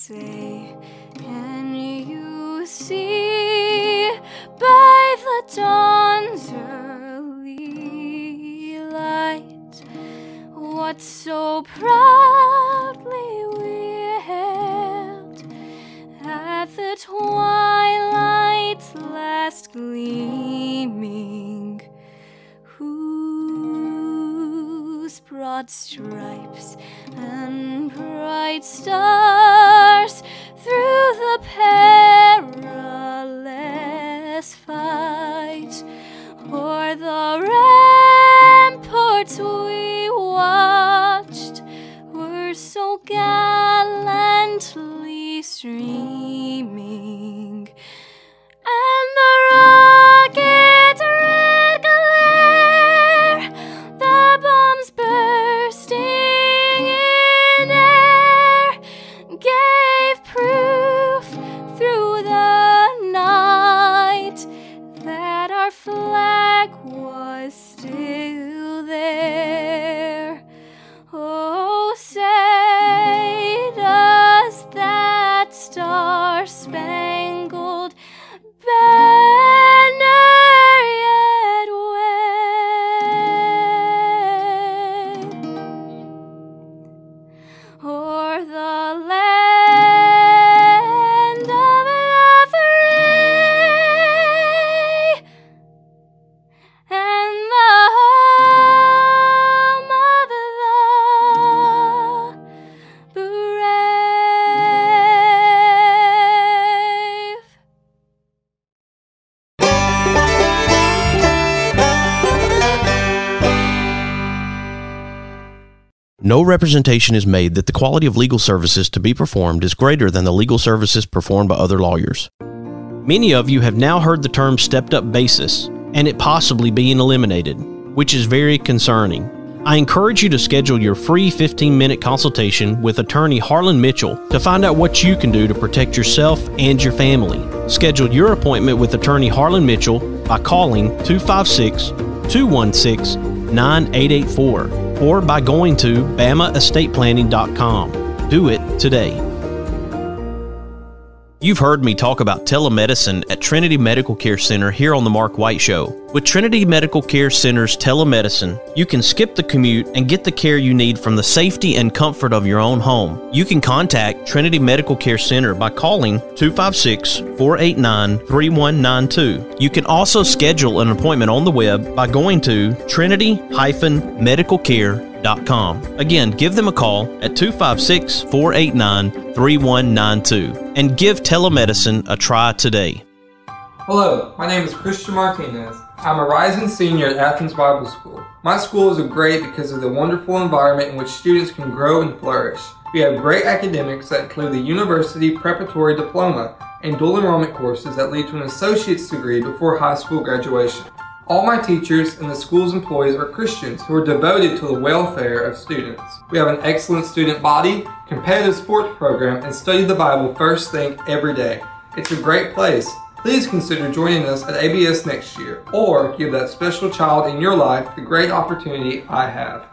say, can you see by the dawn's early light what so proudly we hailed at the twilight's last gleaming, whose broad stripes and bright stars through the perilous fight o'er the ramparts we watched were so gallantly streaming, and the rocket's red glare, the bombs bursting in air, gave proof through the night that our flag was still there. Oh, say does that star-spangled banner yet wave o'er the land of Loveray and the home of the brave? No representation is made that the quality of legal services to be performed is greater than the legal services performed by other lawyers. Many of you have now heard the term stepped-up basis and it possibly being eliminated, which is very concerning. I encourage you to schedule your free 15-minute consultation with attorney Harlan Mitchell to find out what you can do to protect yourself and your family. Schedule your appointment with attorney Harlan Mitchell by calling 256-216-9884 or by going to bamaestateplanning.com. Do it today. You've heard me talk about telemedicine at Trinity Medical Care Center here on The Mark White Show. With Trinity Medical Care Center's telemedicine, you can skip the commute and get the care you need from the safety and comfort of your own home. You can contact Trinity Medical Care Center by calling 256-489-3192. You can also schedule an appointment on the web by going to trinity-medicalcare.com. Again, give them a call at 256-489-3192 and give telemedicine a try today. Hello, my name is Christian Martinez. I'm a rising senior at Athens Bible School. My school is great because of the wonderful environment in which students can grow and flourish. We have great academics that include the University Preparatory Diploma and dual enrollment courses that lead to an associate's degree before high school graduation. All my teachers and the school's employees are Christians who are devoted to the welfare of students. We have an excellent student body, competitive sports program, and study the Bible first thing every day. It's a great place. Please consider joining us at ABS next year, or give that special child in your life the great opportunity I have.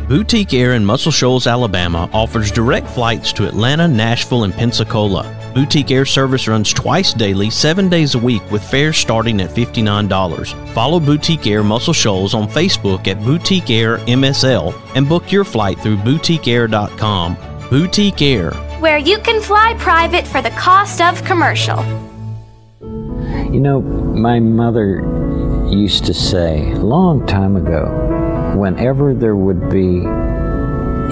Boutique Air in Muscle Shoals, Alabama offers direct flights to Atlanta, Nashville, and Pensacola. Boutique Air service runs twice daily, 7 days a week with fares starting at $59. Follow Boutique Air Muscle Shoals on Facebook at Boutique Air MSL and book your flight through boutiqueair.com. Boutique Air, where you can fly private for the cost of commercial. You know, my mother used to say a long time ago, whenever there would be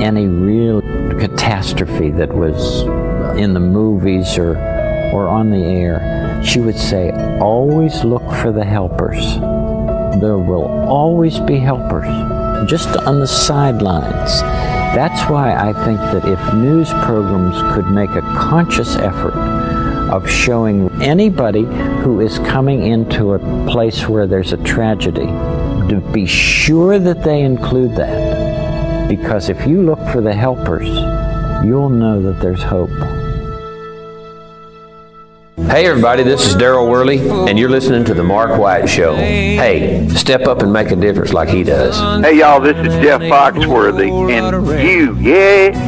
any real catastrophe that was in the movies or on the air, she would say, always look for the helpers. There will always be helpers, just on the sidelines. That's why I think that if news programs could make a conscious effort of showing anybody who is coming into a place where there's a tragedy, to be sure that they include that. Because if you look for the helpers, you'll know that there's hope. Hey everybody, this is Daryl Worley, and you're listening to The Mark White Show. Hey, step up and make a difference like he does. Hey y'all, this is Jeff Foxworthy, and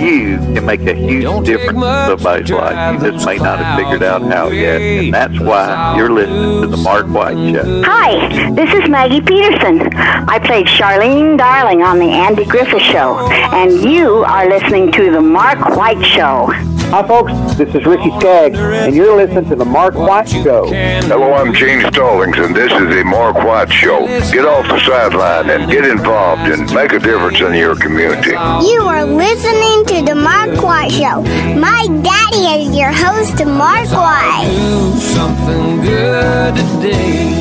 you can make a huge difference in somebody's life. You just may not have figured out how yet, and that's why you're listening to The Mark White Show. Hi, this is Maggie Peterson. I played Charlene Darling on The Andy Griffith Show, and you are listening to The Mark White Show. Hi folks, this is Ricky Skaggs, and you're listening to The Mark White Show. Hello, I'm Gene Stallings, and this is The Mark White Show. Get off the sideline and get involved and make a difference in your community. You are listening to The Mark White Show. My daddy is your host, Mark White. Do something good today.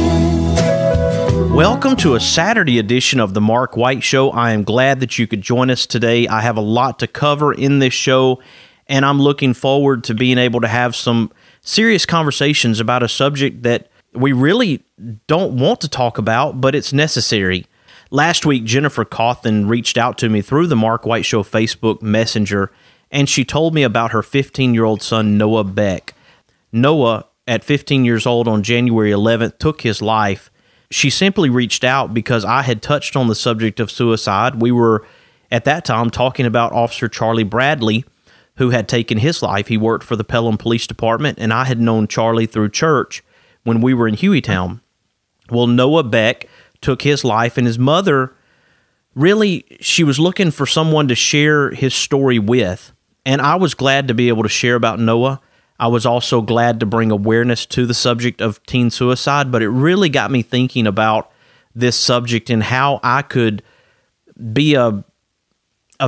Welcome to a Saturday edition of The Mark White Show. I am glad that you could join us today. I have a lot to cover in this show, and I'm looking forward to being able to have some serious conversations about a subject that we really don't want to talk about, but it's necessary. Last week, Jennifer Cauthen reached out to me through the Mark White Show Facebook Messenger, and she told me about her 15-year-old son, Noah Beck. Noah, at 15 years old on January 11th, took his life. She simply reached out because I had touched on the subject of suicide. We were, at that time, talking about Officer Charlie Bradley, who had taken his life. He worked for the Pelham Police Department, and I had known Charlie through church when we were in Hueytown. Well, Noah Beck took his life, and his mother, really, she was looking for someone to share his story with, and I was glad to be able to share about Noah. I was also glad to bring awareness to the subject of teen suicide, but it really got me thinking about this subject and how I could be a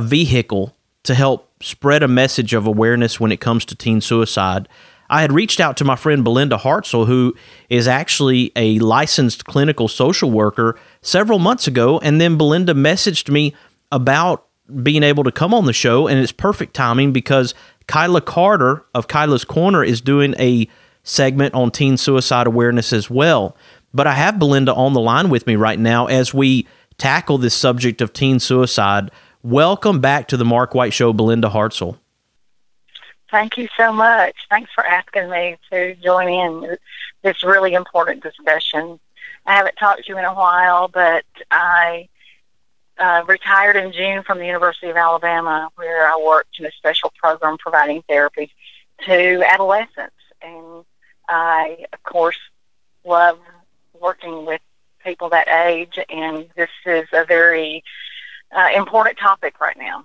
vehicle to help spread a message of awareness when it comes to teen suicide. I had reached out to my friend Belinda Hartsell, who is actually a licensed clinical social worker, several months ago, and then Belinda messaged me about being able to come on the show, and it's perfect timing because Kyla Carter of Kyla's Korner is doing a segment on teen suicide awareness as well. But I have Belinda on the line with me right now as we tackle this subject of teen suicide. Welcome back to the Mark White Show, Belinda Hartsell. Thank you so much. Thanks for asking me to join in this really important discussion. I haven't talked to you in a while, but I retired in June from the University of Alabama, where I worked in a special program providing therapy to adolescents. And I, of course, love working with people that age, and this is a very important topic right now.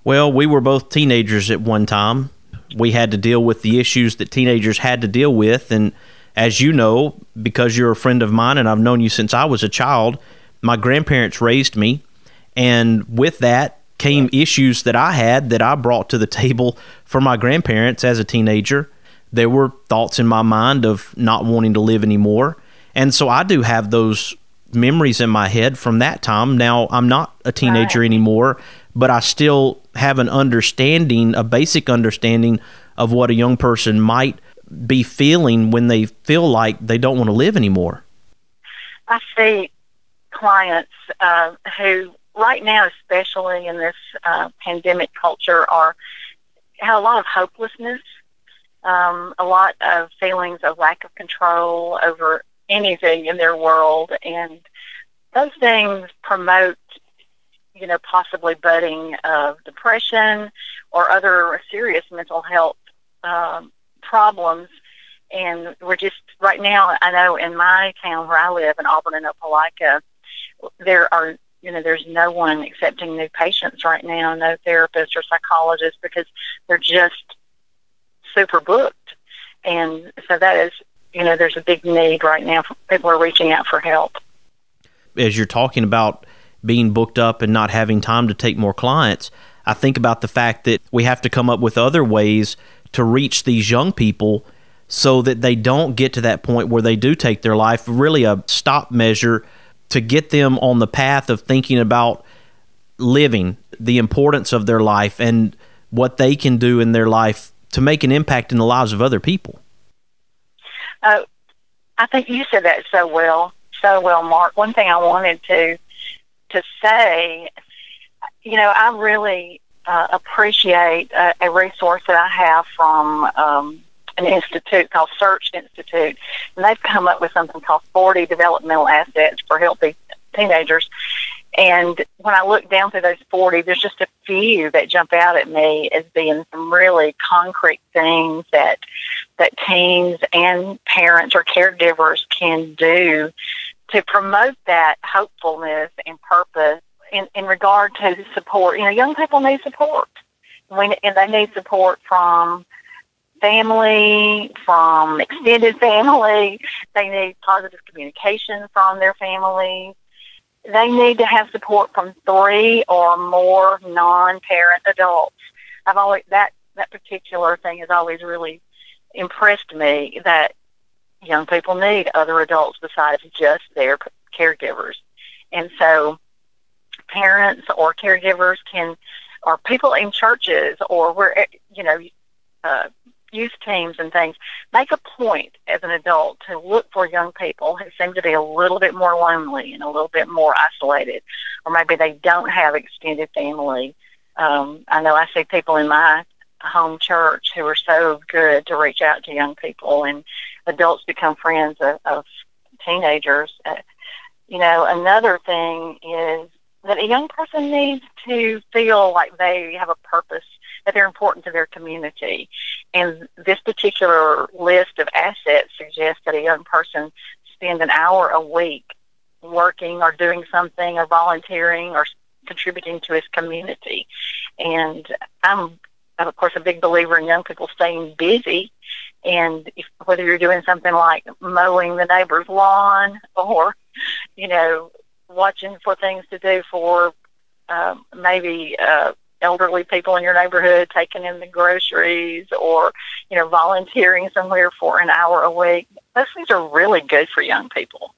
Well, we were both teenagers at one time. We had to deal with the issues that teenagers had to deal with. And as you know, because you're a friend of mine and I've known you since I was a child, my grandparents raised me. And with that came issues that I had that I brought to the table for my grandparents as a teenager. There were thoughts in my mind of not wanting to live anymore. And so I do have those memories in my head from that time. Now, I'm not a teenager anymore, but I still have an understanding, a basic understanding of what a young person might be feeling when they feel like they don't want to live anymore. I see clients who right now, especially in this pandemic culture, have a lot of hopelessness, a lot of feelings of lack of control over anything in their world, and those things promote, possibly budding of depression or other serious mental health problems. And we're just, right now, I know in my town where I live, in Auburn and Opelika, there's no one accepting new patients right now, no therapists or psychologists, because they're just super booked. And so that is, there's a big need right now. People are reaching out for help. As you're talking about being booked up and not having time to take more clients, I think about the fact that we have to come up with other ways to reach these young people so that they don't get to that point where they do take their life, really a stop measure to get them on the path of thinking about living, the importance of their life, and what they can do in their life to make an impact in the lives of other people. I think you said that so well, Mark. One thing I wanted to say, I really appreciate a resource that I have from an institute called Search Institute, and they've come up with something called 40 developmental assets for healthy teenagers. And when I look down through those 40, there's just a few that jump out at me as being some really concrete things that teens and parents or caregivers can do to promote that hopefulness and purpose in regard to support. Young people need support. And they need support from family, from extended family. They need positive communication from their families. They need to have support from 3 or more non-parent adults. That particular thing has always really impressed me, that young people need other adults besides just their caregivers. And so parents or caregivers or people in churches or where, youth teams and things, make a point as an adult to look for young people who seem to be a little bit more lonely and a little bit more isolated, or maybe they don't have extended family. I know I see people in my home church who are so good to reach out to young people, and adults become friends of teenagers. Another thing is that a young person needs to feel like they have a purpose, that they're important to their community. And this particular list of assets suggests that a young person spend an hour a week working or doing something or volunteering or contributing to his community. And I'm, of course, a big believer in young people staying busy. And whether you're doing something like mowing the neighbor's lawn or, watching for things to do for maybe elderly people in your neighborhood, taking in the groceries, or, volunteering somewhere for an hour a week. Those things are really good for young people.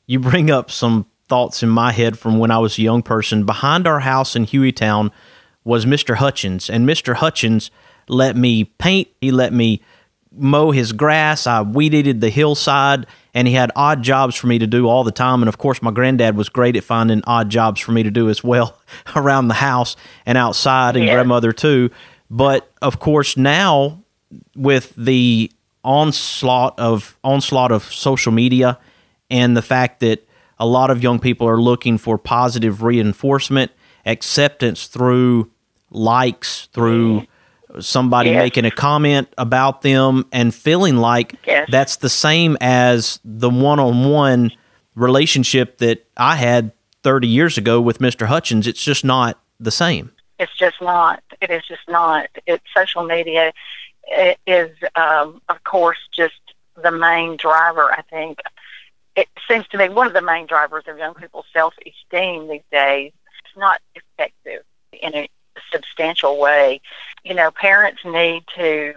You bring up some thoughts in my head from when I was a young person. Behind our house in Hueytown was Mr. Hutchins, and Mr. Hutchins let me paint. He let me mow his grass. I weed-eated the hillside, and he had odd jobs for me to do all the time. And, of course, my granddad was great at finding odd jobs for me to do as well around the house and outside, and grandmother too. But, of course, now with the onslaught of social media and the fact that a lot of young people are looking for positive reinforcement, acceptance through likes, through somebody making a comment about them and feeling like that's the same as the one-on-one relationship that I had 30 years ago with Mr. Hutchins. It's just not the same. It's just not. It is just not. Social media is, of course, just the main driver, I think. It seems to me one of the main drivers of young people's self-esteem these days. It's not effective in a substantial way. Parents need to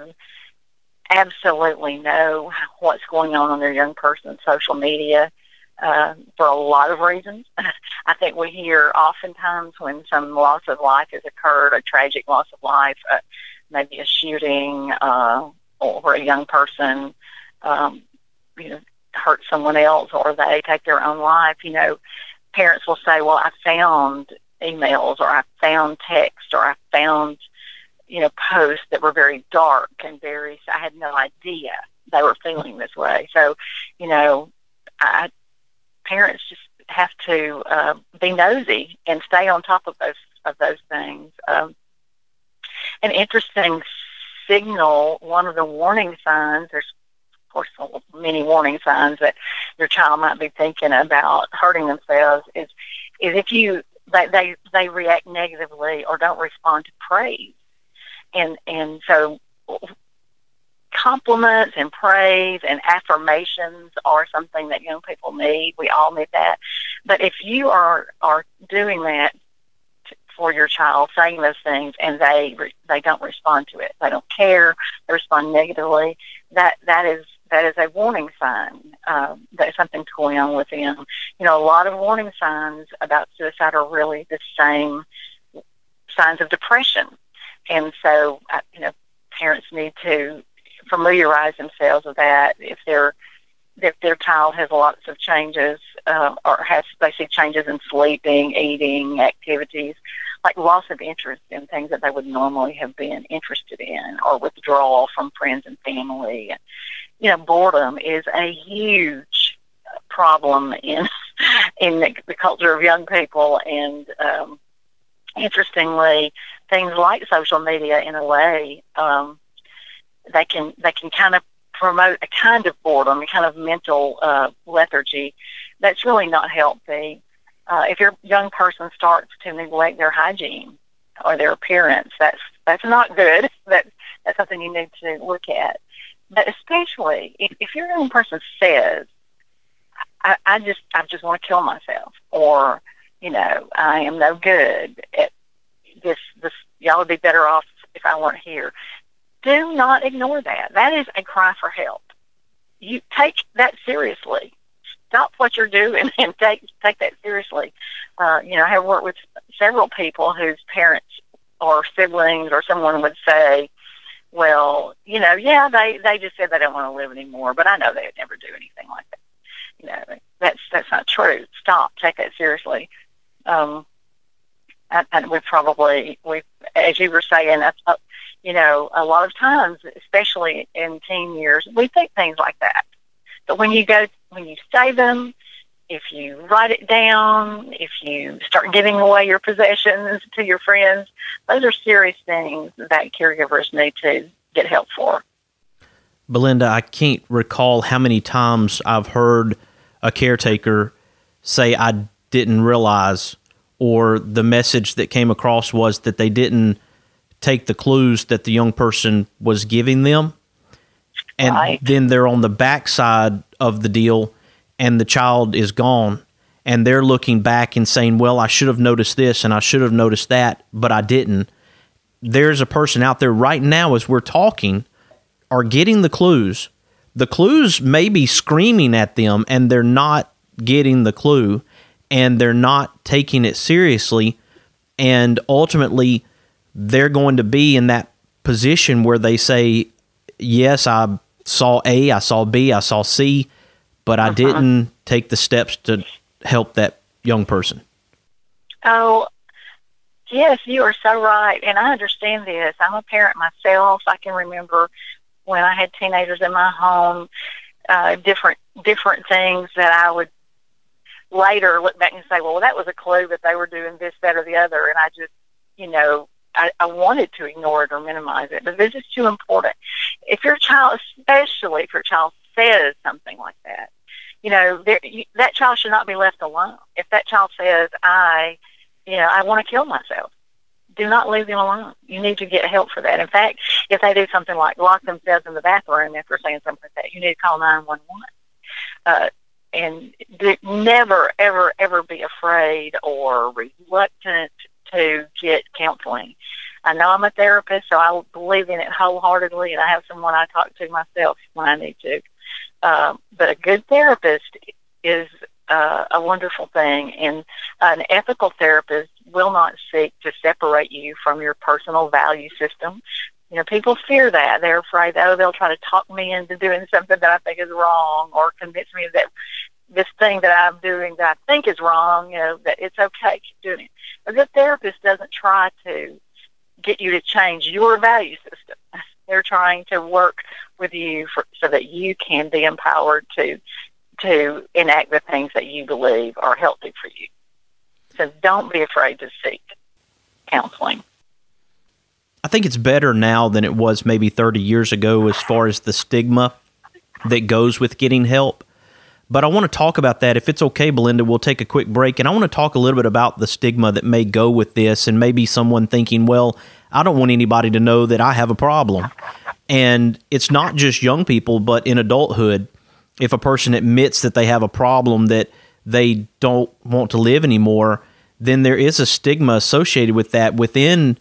absolutely know what's going on their young person's social media for a lot of reasons. I think we hear oftentimes when some loss of life has occurred, a tragic loss of life, maybe a shooting, or a young person, hurt someone else, or they take their own life. Parents will say, well, I found emails, or I found text, or I found, posts that were very dark and I had no idea they were feeling this way. So, parents just have to be nosy and stay on top of those things. An interesting signal, one of the warning signs, there's of course many warning signs that your child might be thinking about hurting themselves, is if they react negatively or don't respond to praise. And so compliments and praise and affirmations are something that young people need. We all need that. But if you are doing that for your child, saying those things, and they don't respond to it, they don't care, they respond negatively, that is a warning sign that something's going on with them. A lot of warning signs about suicide are really the same signs of depression. And so, parents need to familiarize themselves with that. If their child has lots of changes, or they see changes in sleeping, eating, activities, like loss of interest in things that they would normally have been interested in, or withdrawal from friends and family. Boredom is a huge problem in the culture of young people, and interestingly, things like social media, in a way, they can kind of promote a kind of boredom, a kind of mental lethargy that's really not healthy. If your young person starts to neglect their hygiene or their appearance, that's not good. That's something you need to look at. But especially if your young person says, I just want to kill myself, or I am no good at this. Y'all would be better off if I weren't here. Do not ignore that. That is a cry for help. You take that seriously. Stop what you're doing and take that seriously. I have worked with several people whose parents or siblings or someone would say, well, they just said they don't want to live anymore, but I know they would never do anything like that. That's not true. Stop. Take that seriously. And we, as you were saying, a lot of times, especially in teen years, we think things like that. But when you say them, if you write it down, if you start giving away your possessions to your friends, those are serious things that caregivers need to get help for. Belinda, I can't recall how many times I've heard a caretaker say, I didn't realize, or the message that came across was that they didn't take the clues that the young person was giving them. And right. Then they're on the backside of the deal and the child is gone, and they're looking back and saying, well, I should have noticed this and I should have noticed that, but I didn't. There's a person out there right now as we're talking are getting the clues. The clues may be screaming at them and they're not getting the clue and they're not taking it seriously. And ultimately, they're going to be in that position where they say, yes, I saw A, I saw B, I saw C, but I didn't take the steps to help that young person. Oh, yes, you are so right. And I understand this. I'm a parent myself. I can remember when I had teenagers in my home, different things that I would later look back and say, well, that was a clue that they were doing this, that, or the other. And I just, I wanted to ignore it or minimize it, but this is too important. If your child, especially if your child says something like that, that child should not be left alone. If that child says, I want to kill myself, do not leave them alone. You need to get help for that. In fact, if they do something like lock themselves in the bathroom after saying something like that, you need to call 911. And never, ever, ever be afraid or reluctant to get counseling. I know I'm a therapist, so I believe in it wholeheartedly, and I have someone I talk to myself when I need to. But a good therapist is a wonderful thing, and an ethical therapist will not seek to separate you from your personal value system. People fear that. They're afraid, they'll try to talk me into doing something that I think is wrong, or convince me that this thing that I'm doing that I think is wrong, that it's okay to keep doing it. A good therapist doesn't try to get you to change your value system. They're trying to work with you so that you can be empowered to enact the things that you believe are healthy for you. So don't be afraid to seek counseling. I think it's better now than it was maybe 30 years ago as far as the stigma that goes with getting help. But I want to talk about that. If it's okay, Belinda, we'll take a quick break. And I want to talk a little bit about the stigma that may go with this, and maybe someone thinking, well, I don't want anybody to know that I have a problem. And it's not just young people, but in adulthood, if a person admits that they have a problem that they don't want to live anymore, then there is a stigma associated with that within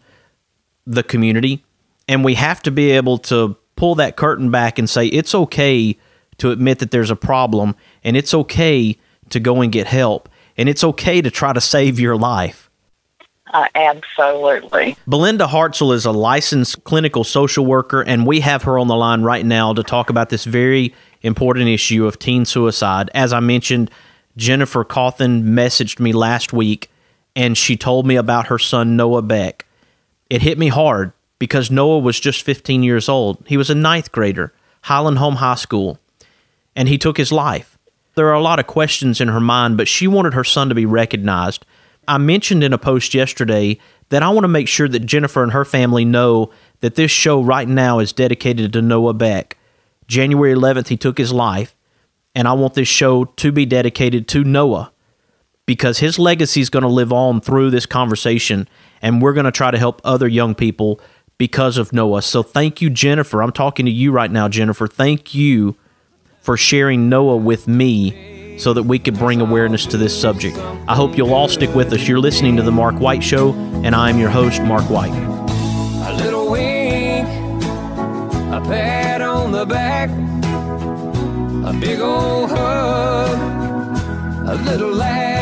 the community. And we have to be able to pull that curtain back and say, it's okay to admit that there's a problem, and it's okay to go and get help, and it's okay to try to save your life. Absolutely. Belinda Hartsell is a licensed clinical social worker, and we have her on the line right now to talk about this very important issue of teen suicide. As I mentioned, Jennifer Cauthen messaged me last week and she told me about her son, Noah Beck. It hit me hard because Noah was just 15 years old. He was a 9th grader, Highland Home High School, and he took his life. There are a lot of questions in her mind, but she wanted her son to be recognized. I mentioned in a post yesterday that I want to make sure that Jennifer and her family know that this show right now is dedicated to Noah Beck. January 11th, he took his life, and I want this show to be dedicated to Noah because his legacy is going to live on through this conversation, and we're going to try to help other young people because of Noah. So thank you, Jennifer. I'm talking to you right now, Jennifer. Thank you for sharing Noah with me so that we could bring awareness to this subject. I hope you'll all stick with us. You're listening to The Mark White Show, and I'm your host, Mark White. A little wink, a pat on the back, a big old hug, a little laugh.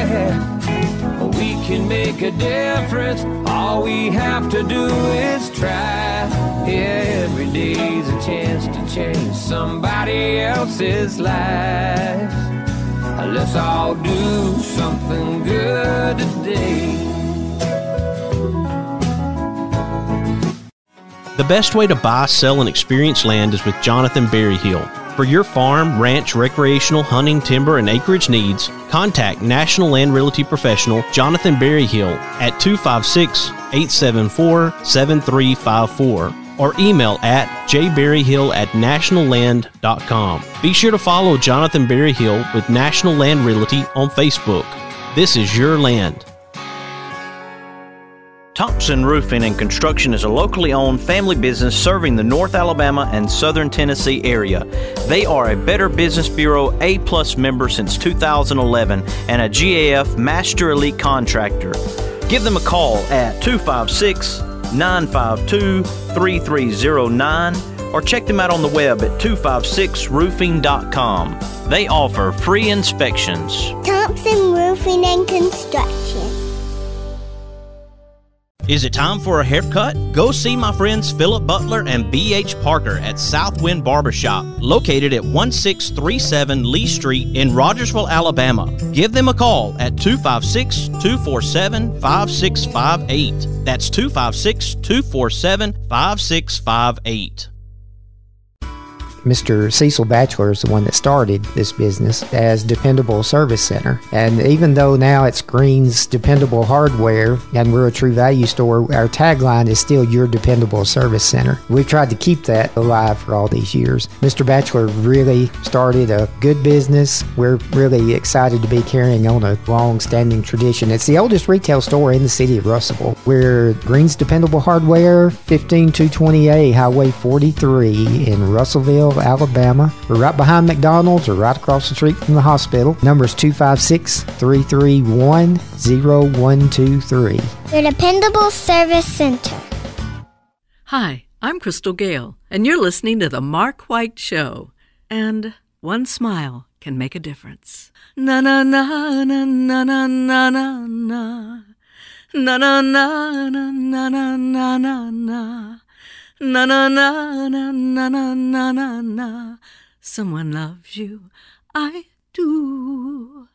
We can make a difference. All we have to do is try. Yeah, every day's a chance to change somebody else's life. Let's all do something good today. The best way to buy, sell, and experience land is with Jonathan Berryhill. For your farm, ranch, recreational, hunting, timber, and acreage needs, contact National Land Realty Professional Jonathan Berryhill at 256-874-7354 or email at jberryhill@nationalland.com. Be sure to follow Jonathan Berryhill with National Land Realty on Facebook. This is your land. Thompson Roofing and Construction is a locally owned family business serving the North Alabama and Southern Tennessee area. They are a Better Business Bureau A+ member since 2011 and a GAF Master Elite Contractor. Give them a call at 256-952-3309 or check them out on the web at 256roofing.com. They offer free inspections. Thompson Roofing and Construction. Is it time for a haircut? Go see my friends Philip Butler and B.H. Parker at Southwind Barbershop, located at 1637 Lee Street in Rogersville, Alabama. Give them a call at 256-247-5658. That's 256-247-5658. Mr. Cecil Batchelor is the one that started this business as Dependable Service Center. And even though now it's Green's Dependable Hardware and we're a True Value store, our tagline is still Your Dependable Service Center. We've tried to keep that alive for all these years. Mr. Batchelor really started a good business. We're really excited to be carrying on a long-standing tradition. It's the oldest retail store in the city of Russellville. We're Green's Dependable Hardware, 15220A Highway 43 in Russellville, Alabama. We're right behind McDonald's or right across the street from the hospital. Number is 256-331-0123. Your Dependable Service Center. Hi, I'm Crystal Gale, and you're listening to The Mark White Show. And one smile can make a difference. Na na na na na na na na na. Na na na na na na na na na. Na na na na na na na na na. Someone loves you, I do.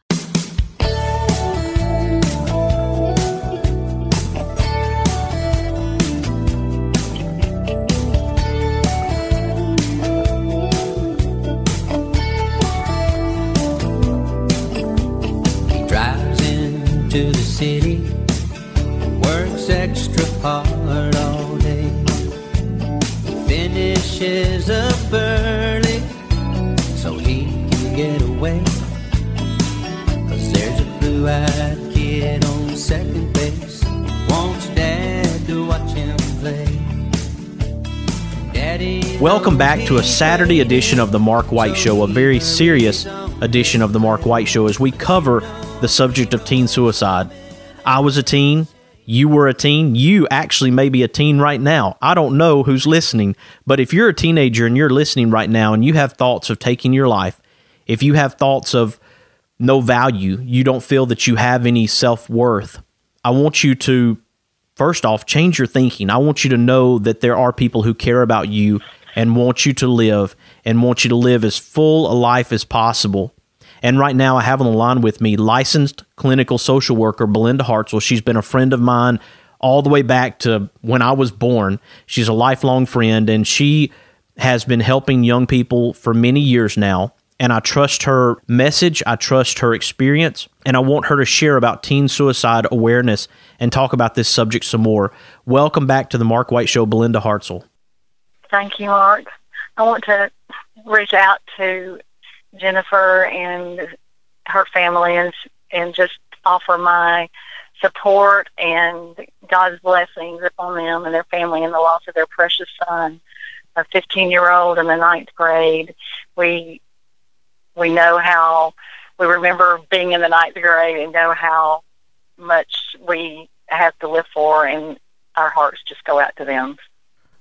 He drives into the city, works extra hard all day. Finishes up early so he can get away. 'Cause there's a blue-eyed kid on second base, wants Dad to watch him play. Daddy, welcome back to a Saturday edition of The Mark White Show, a very serious edition of The Mark White Show as we cover the subject of teen suicide. I was a teen. You were a teen. You actually may be a teen right now. I don't know who's listening, but if you're a teenager and you're listening right now and you have thoughts of taking your life, if you have thoughts of no value, you don't feel that you have any self-worth, I want you to, first off, change your thinking. I want you to know that there are people who care about you and want you to live as full a life as possible. And right now I have on the line with me licensed clinical social worker Belinda Hartsell. She's been a friend of mine all the way back to when I was born. She's a lifelong friend, and she has been helping young people for many years now. And I trust her message, I trust her experience, and I want her to share about teen suicide awareness and talk about this subject some more. Welcome back to the Mark White Show, Belinda Hartsell. Thank you, Mark. I want to reach out to Jennifer and her family and just offer my support and God's blessings upon them and their family in the loss of their precious son, a 15-year-old in the 9th grade. We know how, we remember being in the 9th grade and know how much we have to live for, and our hearts just go out to them.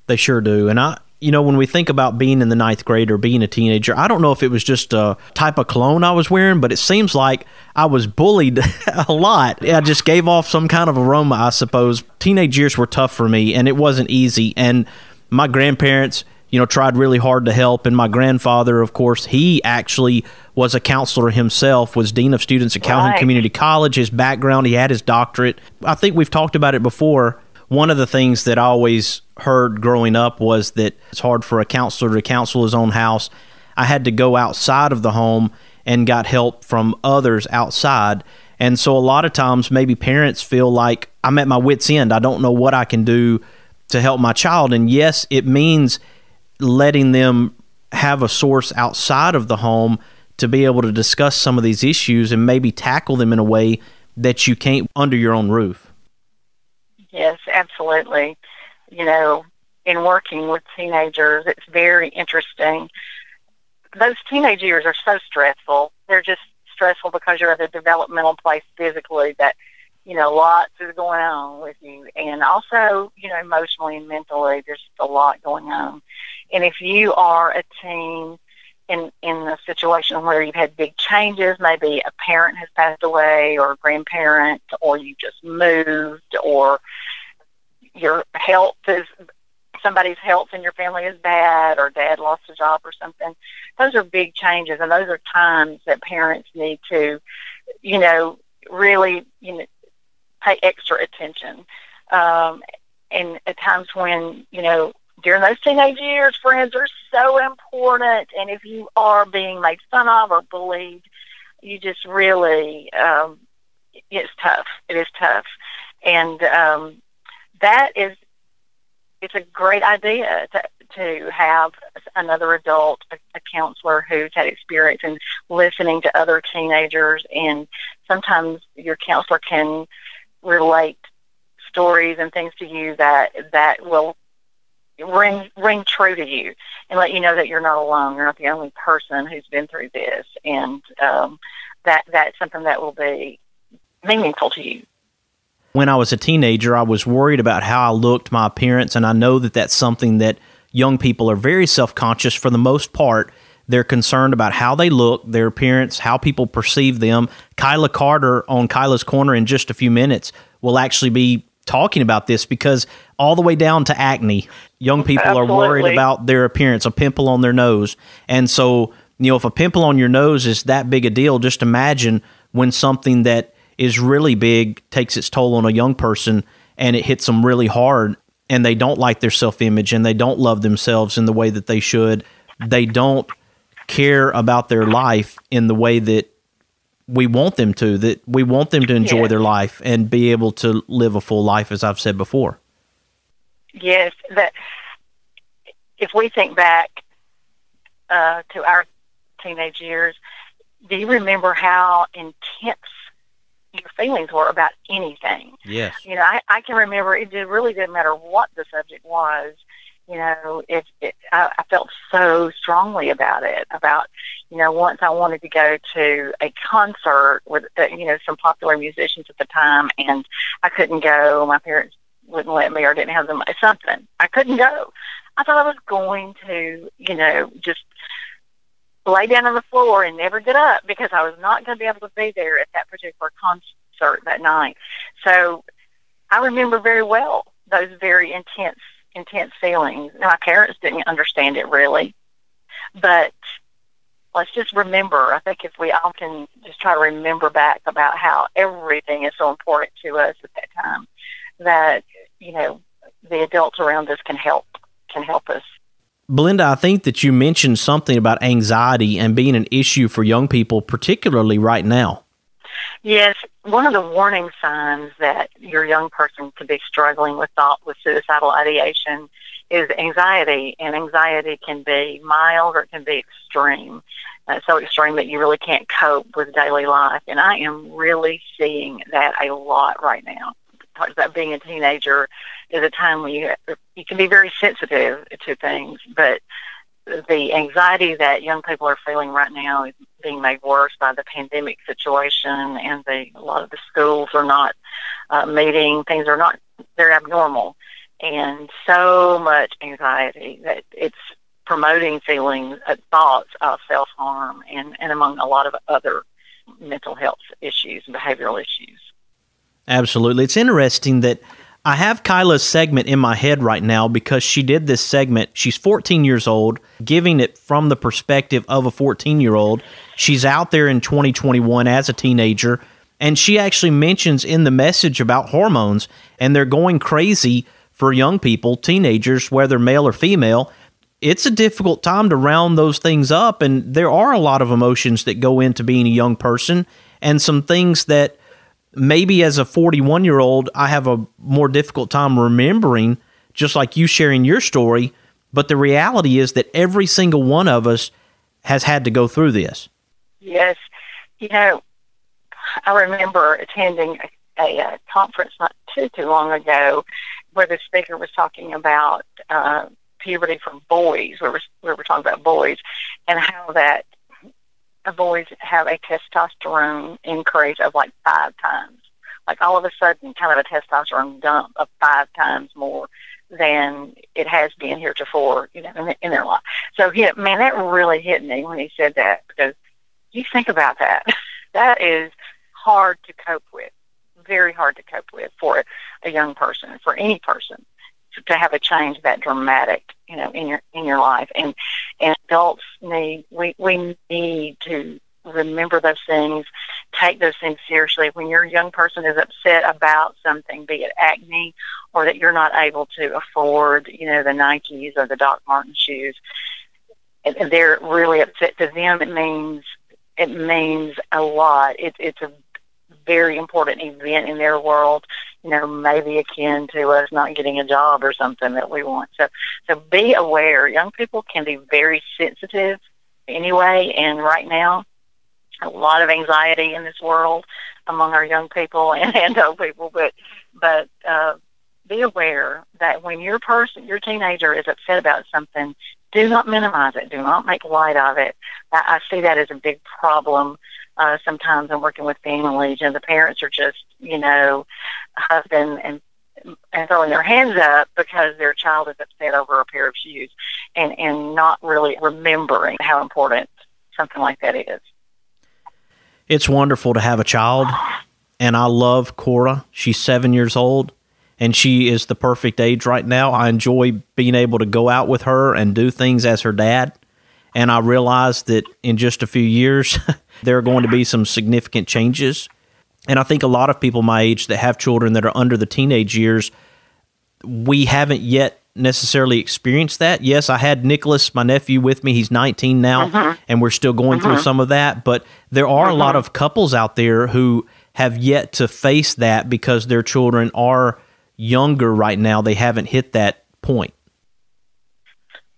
They sure do. And when we think about being in the 9th grade or being a teenager, I don't know if it was just a type of cologne I was wearing, but it seems like I was bullied a lot. I just gave off some kind of aroma, I suppose. Teenage years were tough for me, and it wasn't easy. And my grandparents, tried really hard to help. And my grandfather, of course, he actually was a counselor himself, was dean of students at Calhoun Community College. His background, he had his doctorate. I think we've talked about it before. One of the things that I always heard growing up was that it's hard for a counselor to counsel his own house. I had to go outside of the home and got help from others outside. And so a lot of times maybe parents feel like I'm at my wit's end. I don't know what I can do to help my child. And yes, it means letting them have a source outside of the home to be able to discuss some of these issues and maybe tackle them in a way that you can't under your own roof. Yes, absolutely. In working with teenagers, it's very interesting. Those teenage years are so stressful. They're just stressful because you're at a developmental place physically that, lots is going on with you. And also, emotionally and mentally, there's just a lot going on. And if you are a teen in a situation where you've had big changes, maybe a parent has passed away or a grandparent, or you just moved, or your health is, somebody's health in your family is bad, or dad lost a job or something, those are big changes, and those are times that parents need to, really, pay extra attention. And at times when, during those teenage years, friends are so important. And if you are being made fun of or bullied, you just really, it's tough. It is tough. And it's a great idea to have another adult, a counselor who's had experience in listening to other teenagers. And sometimes your counselor can relate stories and things to you that will ring true to you and let you know that you're not alone. You're not the only person who's been through this, and that's something that will be meaningful to you. When I was a teenager, I was worried about how I looked, my appearance, and I know that that's something that young people are very self-conscious for the most part. They're concerned about how they look, their appearance, how people perceive them. Kyla Carter on Kyla's Korner in just a few minutes will actually be talking about this, because all the way down to acne, young people are worried about their appearance, a pimple on their nose. And so, if a pimple on your nose is that big a deal, just imagine when something that is really big takes its toll on a young person and it hits them really hard, and they don't like their self-image and they don't love themselves in the way that they should. They don't care about their life in the way that we want them to, that we want them to enjoy their life and be able to live a full life, as I've said before. Yes, that if we think back to our teenage years, do you remember how intense your feelings were about anything? Yes. I can remember it really didn't matter what the subject was. I felt so strongly about it. Once I wanted to go to a concert with, some popular musicians at the time, and I couldn't go. My parents wouldn't let me, or didn't have them, something. I couldn't go. I thought I was going to, just lay down on the floor and never get up, because I was not going to be able to be there at that particular concert that night. So I remember very well those very intense feelings. Now, my parents didn't understand it really, but let's just remember. I think if we all can just try to remember back about how everything is so important to us at that time, that, you know, the adults around us can help us. Belinda, I think that you mentioned something about anxiety and being an issue for young people, particularly right now. Yes, one of the warning signs that your young person could be struggling with suicidal ideation is anxiety, and anxiety can be mild or it can be extreme, so extreme that you really can't cope with daily life. And I am really seeing that a lot right now. Talks about being a teenager is a time when you can be very sensitive to things, but the anxiety that young people are feeling right now is being made worse by the pandemic situation, and a lot of the schools are not meeting. Things are not, they're abnormal, and so much anxiety that it's promoting feelings, thoughts of self-harm, and among a lot of other mental health issues, behavioral issues. Absolutely. It's interesting that I have Kyla's segment in my head right now because she did this segment. She's 14 years old, giving it from the perspective of a 14-year-old. She's out there in 2021 as a teenager, and she actually mentions in the message about hormones, and they're going crazy for young people, teenagers, whether male or female. It's a difficult time to round those things up, and there are a lot of emotions that go into being a young person, and some things that maybe as a 41-year-old, I have a more difficult time remembering, just like you sharing your story. But the reality is that every single one of us has had to go through this. Yes. You know, I remember attending a conference not too long ago where the speaker was talking about puberty for boys. We were talking about boys and how that boys have a testosterone increase of like 5 times. Like all of a sudden, kind of a testosterone dump of 5 times more than it has been heretofore, you know, in their life. So, yeah, man, that really hit me when he said that, because you think about that. That is hard to cope with, very hard to cope with for a young person, for any person, to have a change that dramatic, you know, in your life. And adults we need to remember those things, take those things seriously. When your young person is upset about something, be it acne or that you're not able to afford, you know, the Nikes or the Doc Marten shoes, and they're really upset, to them it means a lot. It's a very important event in their world, you know, maybe akin to us not getting a job or something that we want. So be aware. Young people can be very sensitive anyway, and right now, a lot of anxiety in this world among our young people and old people, but be aware that when your teenager is upset about something, do not minimize it. Do not make light of it. I see that as a big problem. Sometimes I'm working with families, and the parents are just, you know, huffing and throwing their hands up because their child is upset over a pair of shoes, and not really remembering how important something like that is. It's wonderful to have a child, and I love Cora. She's 7 years old, and she is the perfect age right now. I enjoy being able to go out with her and do things as her dad, and I realize that in just a few years, there are going to be some significant changes. And I think a lot of people my age that have children that are under the teenage years, we haven't yet necessarily experienced that. Yes, I had Nicholas, my nephew, with me. He's 19 now, and we're still going through some of that. But there are a lot of couples out there who have yet to face that because their children are younger right now. They haven't hit that point.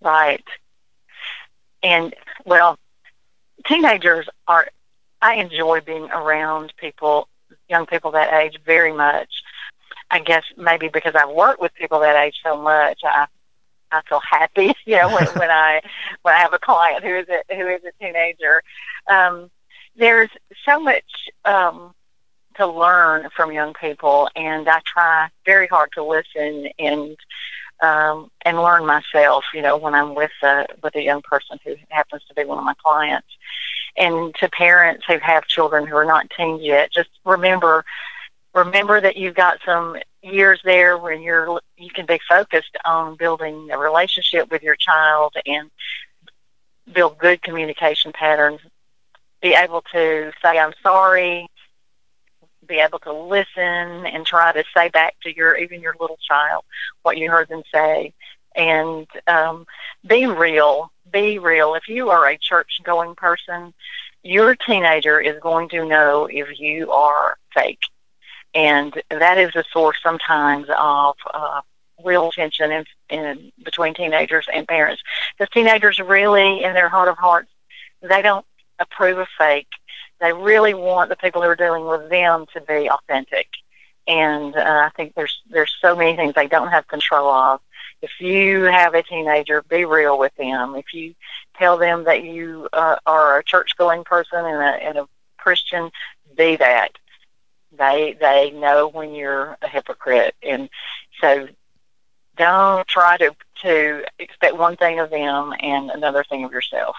Right. And, well, teenagers I enjoy being around young people that age very much. I guess maybe because I've worked with people that age so much, I feel happy, you know, when I have a client who is a teenager. There's so much to learn from young people, and I try very hard to listen and learn myself, you know, when I'm with a young person who happens to be one of my clients. And to parents who have children who are not teens yet, just remember that you've got some years there when you can be focused on building a relationship with your child and build good communication patterns, be able to say, I'm sorry, be able to listen and try to say back to even your little child what you heard them say. And be real. Be real. If you are a church-going person, your teenager is going to know if you are fake. And that is a source sometimes of real tension in between teenagers and parents. Because teenagers really, in their heart of hearts, they don't approve of fake. They really want the people who are dealing with them to be authentic. And I think there's so many things they don't have control of. If you have a teenager, be real with them. If you tell them that you are a church-going person and a Christian, be that. They know when you're a hypocrite. And so don't try to expect one thing of them and another thing of yourself.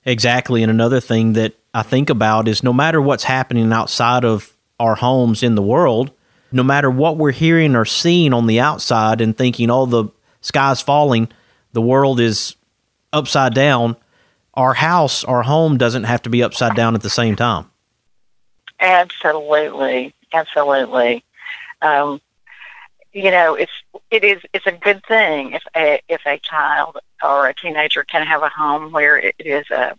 Exactly. And another thing that I think about is no matter what's happening outside of our homes in the world, no matter what we're hearing or seeing on the outside and thinking, oh, the sky's falling, the world is upside down, our house, our home doesn't have to be upside down at the same time. Absolutely. Absolutely. It's a good thing if a child or a teenager can have a home where it is a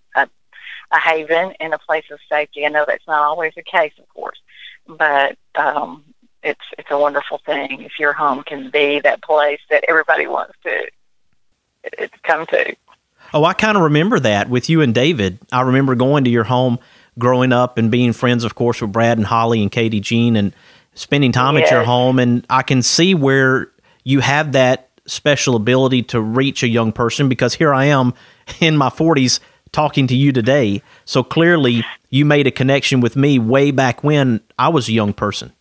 haven and a place of safety. I know that's not always the case, of course, but it's a wonderful thing if your home can be that place that everybody wants to come to. Oh, I kind of remember that with you and David. I remember going to your home growing up and being friends, of course, with Brad and Holly and Katie Jean and spending time at your home. And I can see where you have that special ability to reach a young person, because here I am in my 40s talking to you today. So clearly you made a connection with me way back when I was a young person.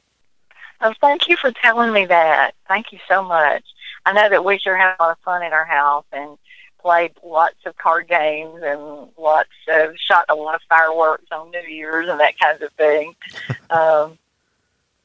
Oh, thank you for telling me that. Thank you so much. I know that we sure had a lot of fun in our house and played lots of card games and shot a lot of fireworks on New Year's and that kind of thing.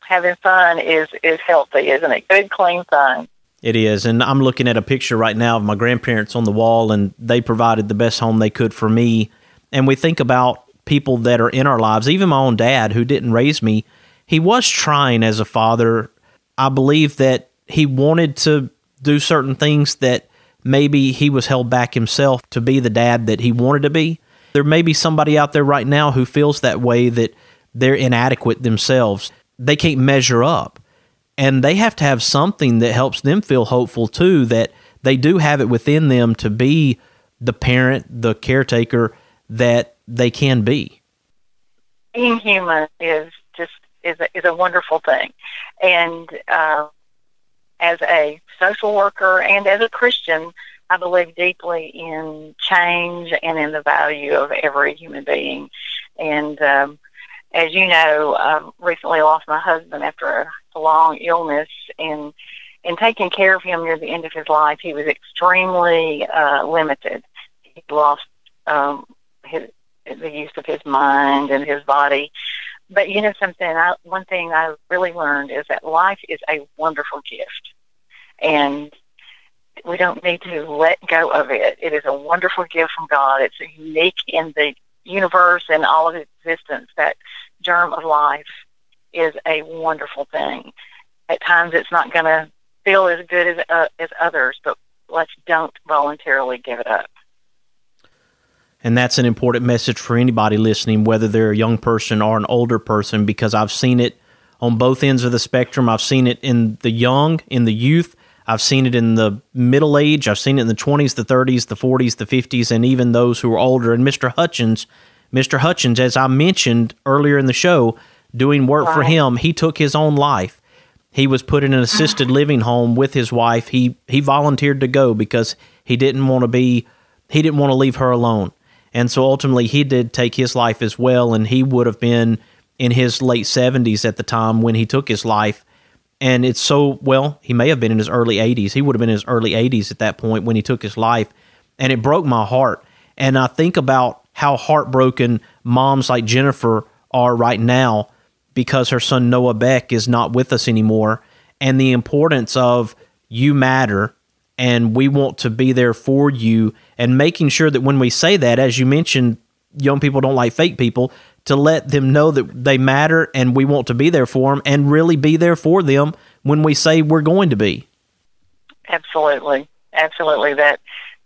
Having fun is healthy, isn't it? Good, clean fun. It is. And I'm looking at a picture right now of my grandparents on the wall, and they provided the best home they could for me. And we think about people that are in our lives. Even my own dad, who didn't raise me, he was trying as a father. I believe that he wanted to do certain things that maybe he was held back himself to be the dad that he wanted to be. There may be somebody out there right now who feels that way, that they're inadequate themselves. They can't measure up. And they have to have something that helps them feel hopeful too, that they do have it within them to be the parent, the caretaker that they can be. Being human is a wonderful thing. And as a social worker and as a Christian, I believe deeply in change and in the value of every human being. And as you know, I recently lost my husband after a long illness, and in taking care of him near the end of his life, he was extremely limited. He lost the use of his mind and his body. But you know something, one thing I really learned is that life is a wonderful gift, and we don't need to let go of it. It is a wonderful gift from God. It's unique in the universe and all of existence. That germ of life is a wonderful thing. At times it's not going to feel as good as others, but don't voluntarily give it up. And that's an important message for anybody listening, whether they're a young person or an older person, because I've seen it on both ends of the spectrum. I've seen it in the young, in the youth. I've seen it in the middle age. I've seen it in the 20s, the 30s, the 40s, the 50s, and even those who are older. And Mr. Hutchins, as I mentioned earlier in the show, doing work for him, he took his own life. He was put in an assisted living home with his wife. He volunteered to go because he didn't want to leave her alone. And so ultimately he did take his life as well, and he would have been in his late 70s at the time when he took his life. And it's he may have been in his early 80s. He would have been in his early 80s at that point when he took his life. And it broke my heart. And I think about how heartbroken moms like Jennifer are right now because her son Noah Beck is not with us anymore, and the importance of you matter, and we want to be there for you, and making sure that when we say that, as you mentioned, young people don't like fake people, to let them know that they matter and we want to be there for them and really be there for them when we say we're going to be. Absolutely. Absolutely. That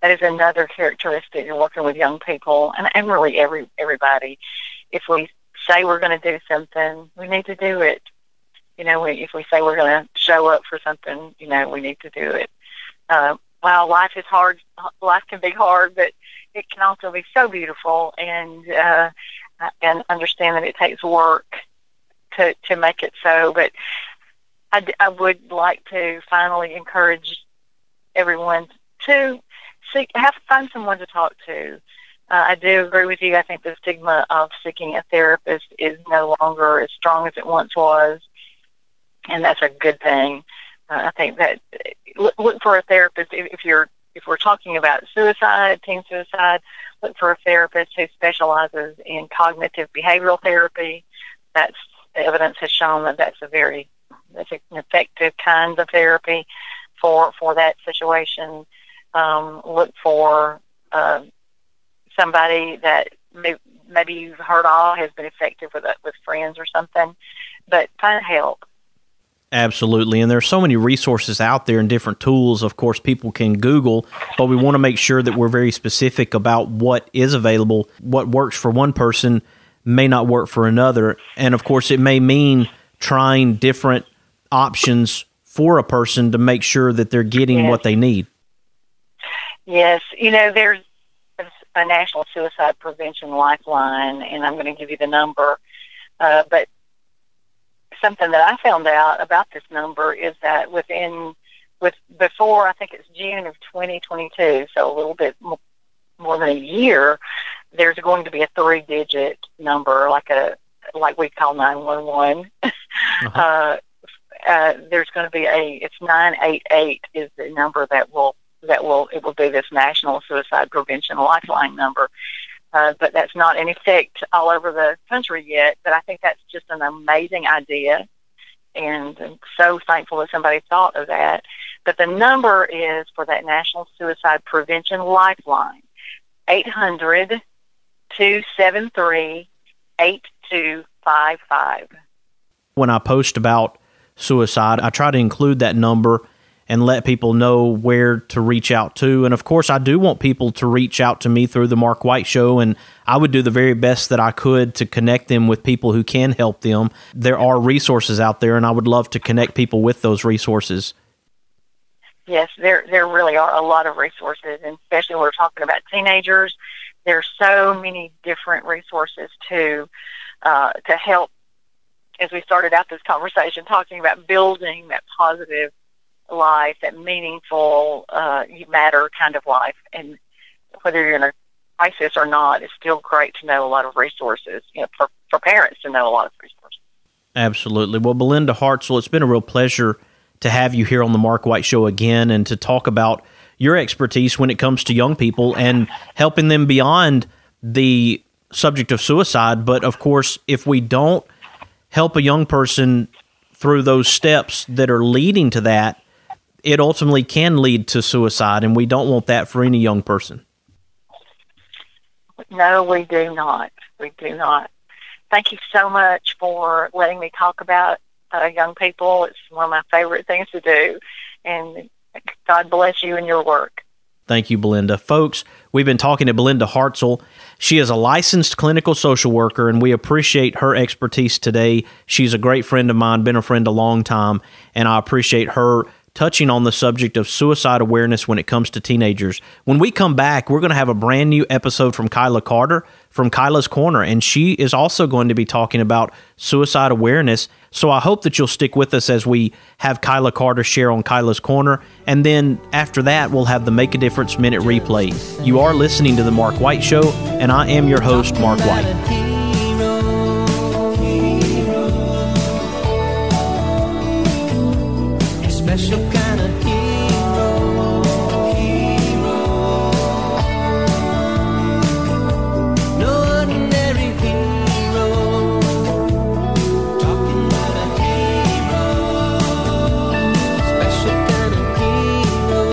is another characteristic in working with young people and really everybody. If we say we're going to do something, we need to do it. If we say we're going to show up for something, we need to do it. While life is hard, life can be hard, but it can also be so beautiful, and understand that it takes work to make it so. But I would like to finally encourage everyone to find someone to talk to. I do agree with you. I think the stigma of seeking a therapist is no longer as strong as it once was, and that's a good thing. I think that look for a therapist if we're talking about suicide, teen suicide. Look for a therapist who specializes in cognitive behavioral therapy. The evidence has shown that that's an effective kind of therapy for that situation. Look for somebody that maybe you've heard of has been effective with friends or something, but find help. Absolutely. And there's so many resources out there and different tools, of course, people can Google, but we want to make sure that we're very specific about what is available. What works for one person may not work for another. And of course, it may mean trying different options for a person to make sure that they're getting what they need. Yes. There's a National Suicide Prevention Lifeline, and I'm going to give you the number. But something that I found out about this number is that before, I think it's June of 2022, so a little bit more than a year, there's going to be a 3-digit number, like we call 911. Uh-huh. There's going to be it's 988 is the number it will be this National Suicide Prevention Lifeline number. But that's not in effect all over the country yet. But I think that's just an amazing idea, and I'm so thankful that somebody thought of that. But the number is for that National Suicide Prevention Lifeline, 800-273-8255. When I post about suicide, I try to include that number and let people know where to reach out to. And of course, I do want people to reach out to me through the Mark White Show, and I would do the very best that I could to connect them with people who can help them. There are resources out there, and I would love to connect people with those resources. Yes, there really are a lot of resources, and especially when we're talking about teenagers, there's so many different resources to help. As we started out this conversation talking about building that positive life, that meaningful, matter kind of life, and whether you're in a crisis or not, it's still great to know a lot of resources, for parents to know a lot of resources. Absolutely. Well, Belinda Hartsell, it's been a real pleasure to have you here on the Mark White Show again, and to talk about your expertise when it comes to young people and helping them beyond the subject of suicide. But of course, if we don't help a young person through those steps that are leading to that, it ultimately can lead to suicide, and we don't want that for any young person. No, we do not. We do not. Thank you so much for letting me talk about young people. It's one of my favorite things to do, and God bless you and your work. Thank you, Belinda. Folks, we've been talking to Belinda Hartsell. She is a licensed clinical social worker, and we appreciate her expertise today. She's a great friend of mine, been a friend a long time, and I appreciate her touching on the subject of suicide awareness when it comes to teenagers. When we come back, we're going to have a brand new episode from Kyla Carter from Kyla's Korner, and she is also going to be talking about suicide awareness. So I hope that you'll stick with us as we have Kyla Carter share on Kyla's Korner, and then after that, we'll have the Make a Difference Minute replay. You are listening to The Mark White Show, and I am your host, Mark White. Special kind of hero, no ordinary hero, talking about a hero, special kind of hero.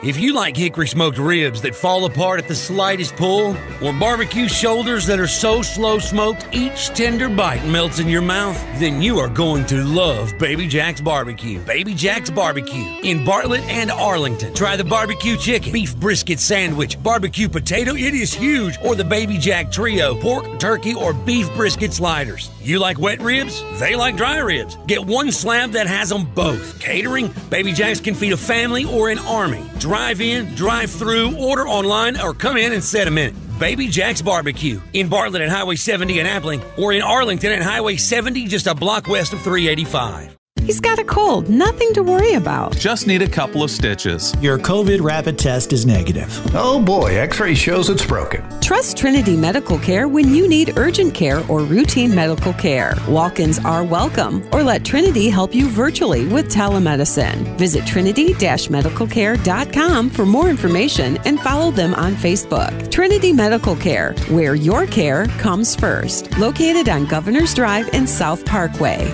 If you like hickory smoked ribs that fall apart at the slightest pull, or barbecue shoulders that are so slow smoked each tender bite melts in your mouth, then you are going to love Baby Jack's Barbecue. Baby Jack's Barbecue in Bartlett and Arlington. Try the barbecue chicken, beef brisket sandwich, barbecue potato, it is huge, or the Baby Jack Trio, pork, turkey, or beef brisket sliders. You like wet ribs? They like dry ribs. Get one slab that has them both. Catering? Baby Jack's can feed a family or an army. Drive in, drive through, order online, or come in and set a minute. Baby Jack's Barbecue in Bartlett at Highway 70 in Appling, or in Arlington at Highway 70 just a block west of 385. He's got a cold, nothing to worry about. Just need a couple of stitches. Your COVID rapid test is negative. Oh boy, X-ray shows it's broken. Trust Trinity Medical Care when you need urgent care or routine medical care. Walk-ins are welcome, or let Trinity help you virtually with telemedicine. Visit trinity-medicalcare.com for more information and follow them on Facebook. Trinity Medical Care, where your care comes first. Located on Governor's Drive and South Parkway.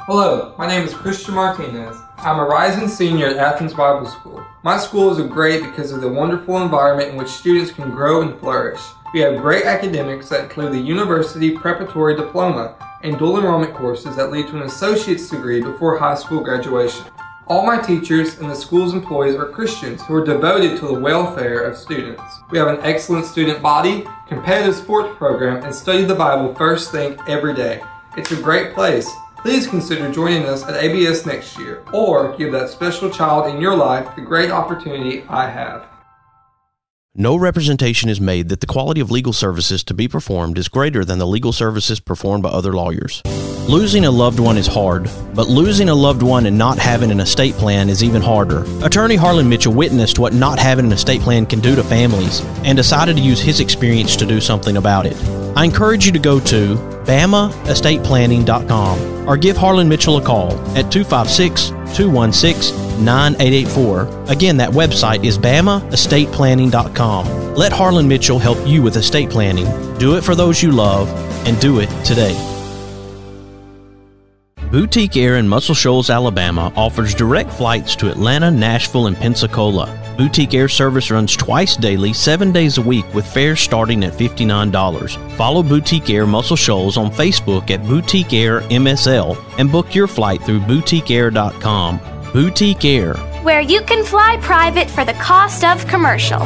Hello, my name is Christian Martinez. I'm a rising senior at Athens Bible School. My school is great because of the wonderful environment in which students can grow and flourish. We have great academics that include the University Preparatory Diploma and dual enrollment courses that lead to an associate's degree before high school graduation. All my teachers and the school's employees are Christians who are devoted to the welfare of students. We have an excellent student body, competitive sports program, and study the Bible first thing every day. It's a great place. Please consider joining us at ABS next year, or give that special child in your life the great opportunity I have. No representation is made that the quality of legal services to be performed is greater than the legal services performed by other lawyers. Losing a loved one is hard, but losing a loved one and not having an estate plan is even harder. Attorney Harlan Mitchell witnessed what not having an estate plan can do to families and decided to use his experience to do something about it. I encourage you to go to BamaEstatePlanning.com or give Harlan Mitchell a call at 256-216-9884. Again, that website is BamaEstatePlanning.com. Let Harlan Mitchell help you with estate planning. Do it for those you love, and do it today. Boutique Air in Muscle Shoals, Alabama offers direct flights to Atlanta, Nashville, and Pensacola. Boutique Air service runs twice daily, 7 days a week, with fares starting at $59. Follow Boutique Air Muscle Shoals on Facebook at Boutique Air MSL and book your flight through boutiqueair.com. Boutique Air, where you can fly private for the cost of commercial.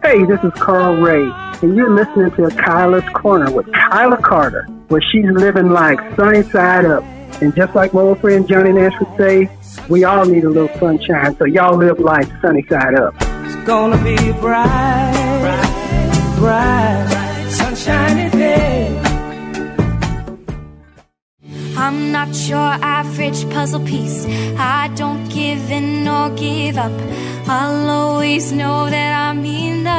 Hey, this is Carl Ray, and you're listening to Kyla's Korner with Kyla Carter, where she's living life sunny side up. And just like my old friend Johnny Nash would say, we all need a little sunshine, so y'all live life sunny side up. It's gonna be a bright, sunshiny day. I'm not your average puzzle piece. I don't give in or give up. I'll always know that I'm enough.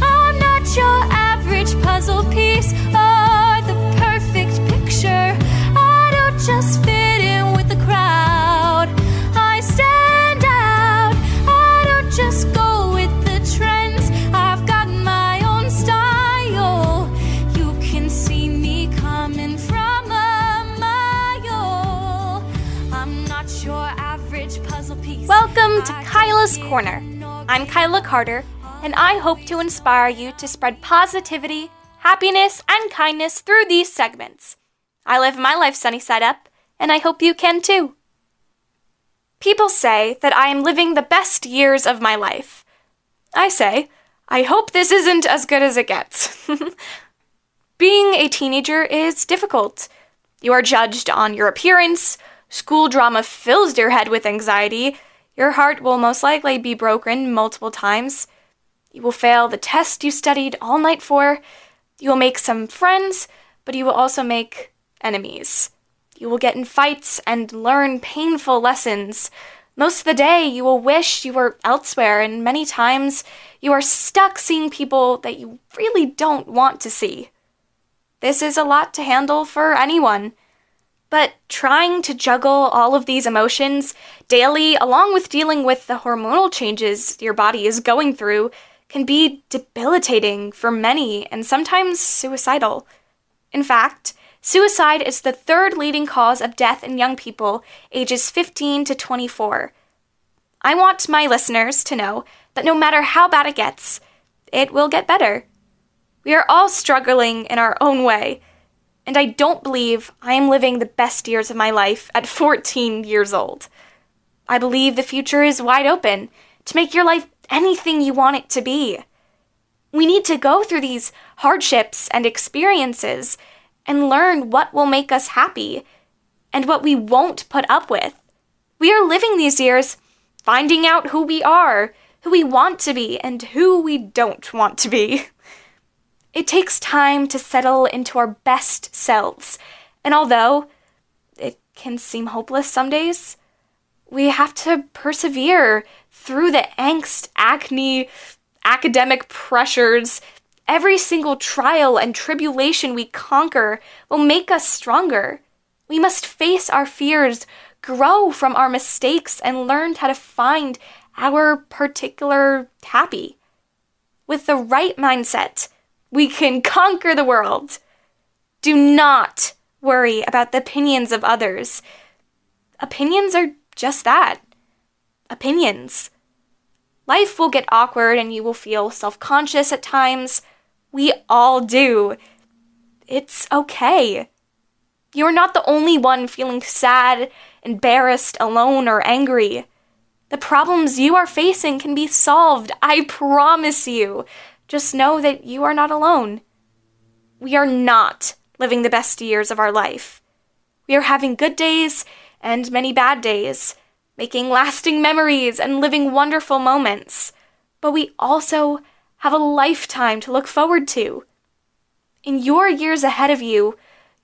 I'm not your average puzzle piece or the perfect picture. I don't just fit in with the crowd. I stand out. I don't just go with the trends. I've got my own style. You can see me coming from a mile. I'm not your average puzzle piece. Welcome to Kyla's Korner. I'm Kyla Carter, and I hope to inspire you to spread positivity, happiness, and kindness through these segments. I live my life sunny side up, and I hope you can too. People say that I am living the best years of my life. I say, I hope this isn't as good as it gets. Being a teenager is difficult. You are judged on your appearance, school drama fills your head with anxiety, your heart will most likely be broken multiple times, you will fail the test you studied all night for, you will make some friends, but you will also make enemies. You will get in fights and learn painful lessons. Most of the day, you will wish you were elsewhere, and many times you are stuck seeing people that you really don't want to see. This is a lot to handle for anyone. But trying to juggle all of these emotions daily, along with dealing with the hormonal changes your body is going through, can be debilitating for many and sometimes suicidal. In fact, Suicide is the third leading cause of death in young people ages 15 to 24. I want my listeners to know that no matter how bad it gets, it will get better. We are all struggling in our own way, and I don't believe I am living the best years of my life at 14 years old. I believe the future is wide open to make your life anything you want it to be. We need to go through these hardships and experiences and learn what will make us happy and what we won't put up with. We are living these years finding out who we are, who we want to be, and who we don't want to be. It takes time to settle into our best selves, and although it can seem hopeless some days, we have to persevere through the angst, acne, academic pressures. Every single trial and tribulation we conquer will make us stronger. We must face our fears, grow from our mistakes, and learn how to find our particular happy. With the right mindset, we can conquer the world. Do not worry about the opinions of others. Opinions are just that. Opinions. Life will get awkward and you will feel self-conscious at times. We all do. It's okay. You're not the only one feeling sad, embarrassed, alone, or angry. The problems you are facing can be solved, I promise you. Just know that you are not alone. We are not living the best years of our life. We are having good days and many bad days, making lasting memories and living wonderful moments. But we also have a lifetime to look forward to. In your years ahead of you,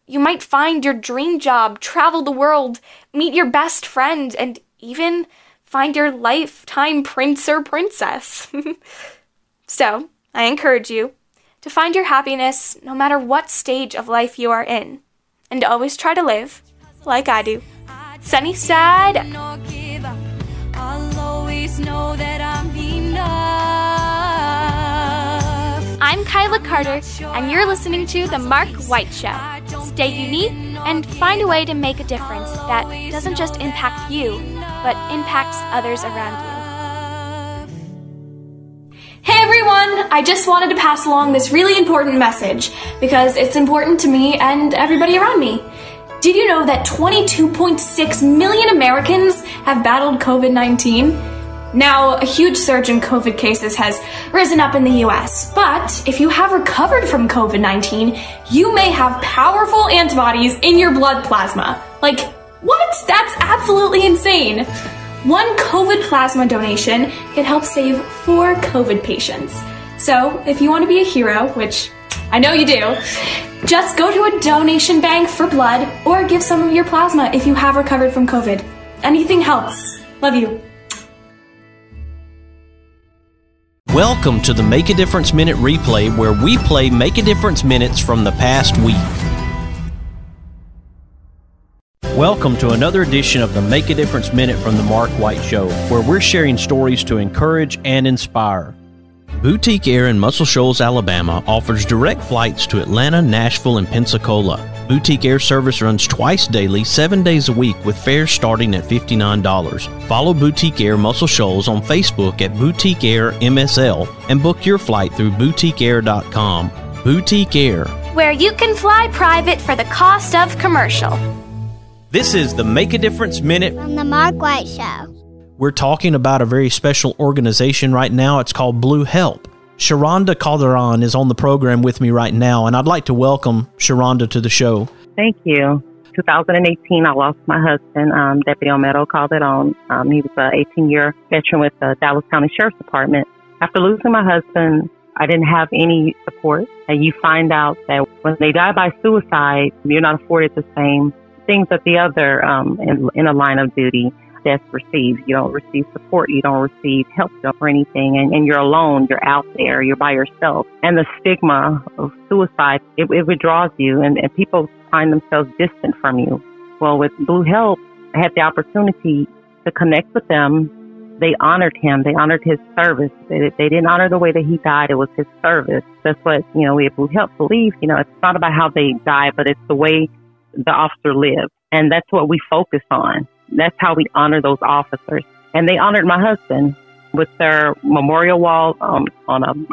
you might find your dream job, travel the world, meet your best friend, and even find your lifetime prince or princess. So, I encourage you to find your happiness no matter what stage of life you are in, and always try to live like I do. Sunny side. I'll always know that I'm enough. I'm Kyla Carter, and you're listening to The Mark White Show. Stay unique and find a way to make a difference that doesn't just impact you, but impacts others around you. Hey everyone! I just wanted to pass along this really important message because it's important to me and everybody around me. Did you know that 22.6 million Americans have battled COVID-19? Now, a huge surge in COVID cases has risen up in the US, but if you have recovered from COVID-19, you may have powerful antibodies in your blood plasma. Like, what? That's absolutely insane! One COVID plasma donation can help save 4 COVID patients. So, if you want to be a hero, which I know you do, just go to a donation bank for blood or give some of your plasma if you have recovered from COVID. Anything helps. Love you. Welcome to the Make a Difference Minute replay, where we play Make a Difference minutes from the past week. Welcome to another edition of the Make a Difference Minute from the Mark White Show, where we're sharing stories to encourage and inspire. Boutique Air in Muscle Shoals, Alabama offers direct flights to Atlanta, Nashville, and Pensacola. Boutique Air service runs twice daily, 7 days a week, with fares starting at $59. Follow Boutique Air Muscle Shoals on Facebook at Boutique Air MSL and book your flight through boutiqueair.com. Boutique Air, where you can fly private for the cost of commercial. This is the Make a Difference Minute from the Mark White Show. We're talking about a very special organization right now. It's called Blue Help. Sharonda Calderon is on the program with me right now, and I'd like to welcome Sharonda to the show. Thank you. 2018, I lost my husband, Deputy Omero Calderon. He was an 18-year veteran with the Dallas County Sheriff's Department. After losing my husband, I didn't have any support. And you find out that when they die by suicide, you're not afforded the same things that the other in a line of duty deaths receive. You don't receive support. You don't receive help or anything. And you're alone. You're out there. You're by yourself. And the stigma of suicide, it withdraws you, and people find themselves distant from you. Well, with Blue Help, I had the opportunity to connect with them they honored him. They honored his service. They didn't honor the way that he died. It was his service. That's what, we at Blue Help believe. It's not about how they died, but it's the way the officer lived. And that's what we focus on. That's how we honor those officers. And they honored my husband with their memorial wall on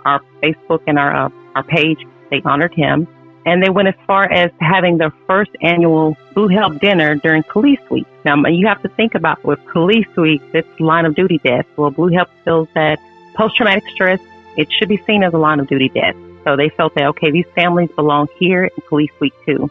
our Facebook and our page. They honored him. And they went as far as having their first annual Blue Help dinner during Police Week. Now, you have to think about with Police Week, it's line of duty death. Well, Blue Help feels that post-traumatic stress, it should be seen as a line of duty death. So they felt that, okay, these families belong here in Police Week too.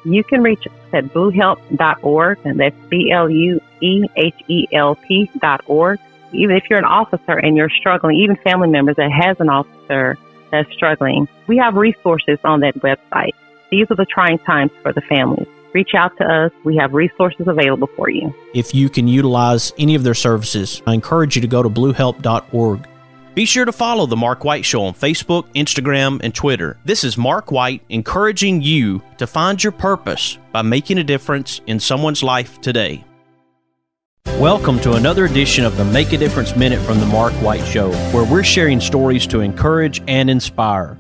You can reach us at bluehelp.org, and that's BLUEHELP.org. Even if you're an officer and you're struggling, even family members that has an officer that's struggling, we have resources on that website. These are the trying times for the families. Reach out to us. We have resources available for you. If you can utilize any of their services, I encourage you to go to bluehelp.org. Be sure to follow The Mark White Show on Facebook, Instagram, and Twitter. This is Mark White encouraging you to find your purpose by making a difference in someone's life today. Welcome to another edition of the Make a Difference Minute from The Mark White Show, where we're sharing stories to encourage and inspire.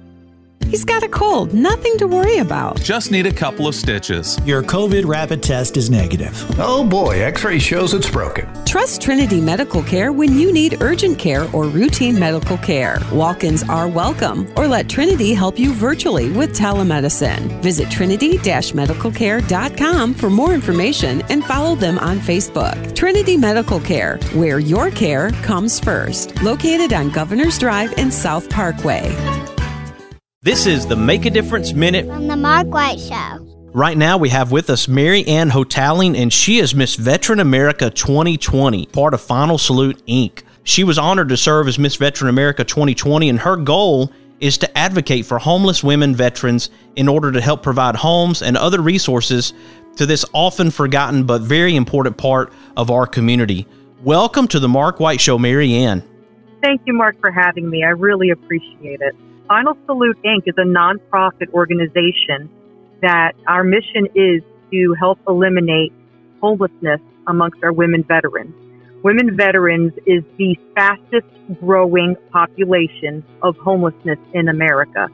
He's got a cold, nothing to worry about. Just need a couple of stitches. Your COVID rapid test is negative. Oh boy, X-ray shows it's broken. Trust Trinity Medical Care when you need urgent care or routine medical care. Walk-ins are welcome, or let Trinity help you virtually with telemedicine. Visit trinity-medicalcare.com for more information and follow them on Facebook. Trinity Medical Care, where your care comes first. Located on Governor's Drive and South Parkway. This is the Make a Difference Minute On the Mark White Show. Right now we have with us Mary Ann Hotaling, and she is Miss Veteran America 2020, part of Final Salute, Inc. She was honored to serve as Miss Veteran America 2020, and her goal is to advocate for homeless women veterans in order to help provide homes and other resources to this often forgotten but very important part of our community. Welcome to the Mark White Show, Mary Ann. Thank you, Mark, for having me. I really appreciate it. Final Salute, Inc. is a nonprofit organization that our mission is to help eliminate homelessness amongst our women veterans. Women veterans is the fastest growing population of homelessness in America.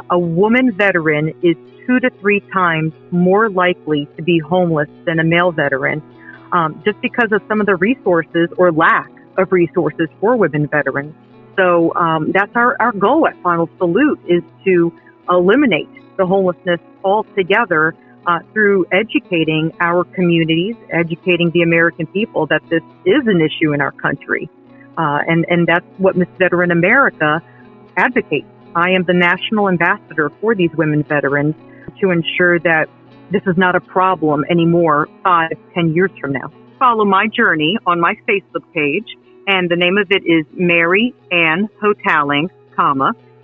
A woman veteran is 2 to 3 times more likely to be homeless than a male veteran, just because of some of the resources or lack of resources for women veterans. So that's our goal at Final Salute, is to eliminate the homelessness altogether through educating our communities, educating the American people that this is an issue in our country. And that's what Miss Veteran America advocates. I am the national ambassador for these women veterans to ensure that this is not a problem anymore 5-10 years from now. Follow my journey on my Facebook page. And the name of it is Mary Ann Hotaling,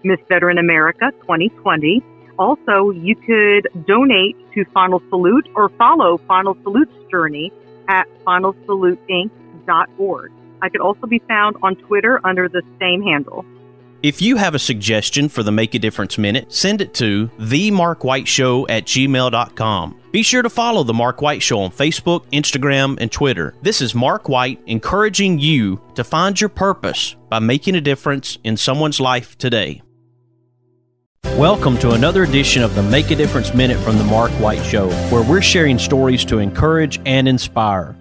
Miss Veteran America 2020. Also, you could donate to Final Salute or follow Final Salute's journey at finalsaluteinc.org. I could also be found on Twitter under the same handle. If you have a suggestion for the Make a Difference Minute, send it to themarkwhiteshow@gmail.com. Be sure to follow The Mark White Show on Facebook, Instagram, and Twitter. This is Mark White encouraging you to find your purpose by making a difference in someone's life today. Welcome to another edition of the Make a Difference Minute from The Mark White Show, where we're sharing stories to encourage and inspire.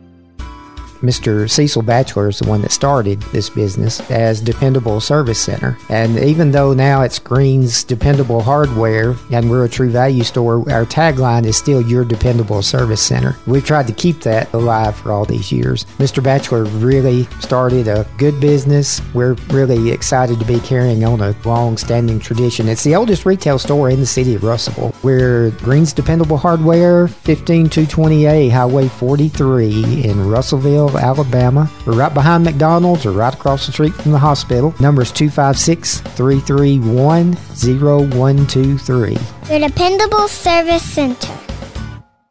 Mr. Cecil Batchelor is the one that started this business as Dependable Service Center. And even though now it's Green's Dependable Hardware and we're a True Value store, our tagline is still Your Dependable Service Center. We've tried to keep that alive for all these years. Mr. Batchelor really started a good business. We're really excited to be carrying on a long-standing tradition. It's the oldest retail store in the city of Russellville. We're Green's Dependable Hardware, 15220A Highway 43 in Russellville, Alabama. We're right behind McDonald's or right across the street from the hospital. Number is 256-331-0123. Your Dependable Service Center.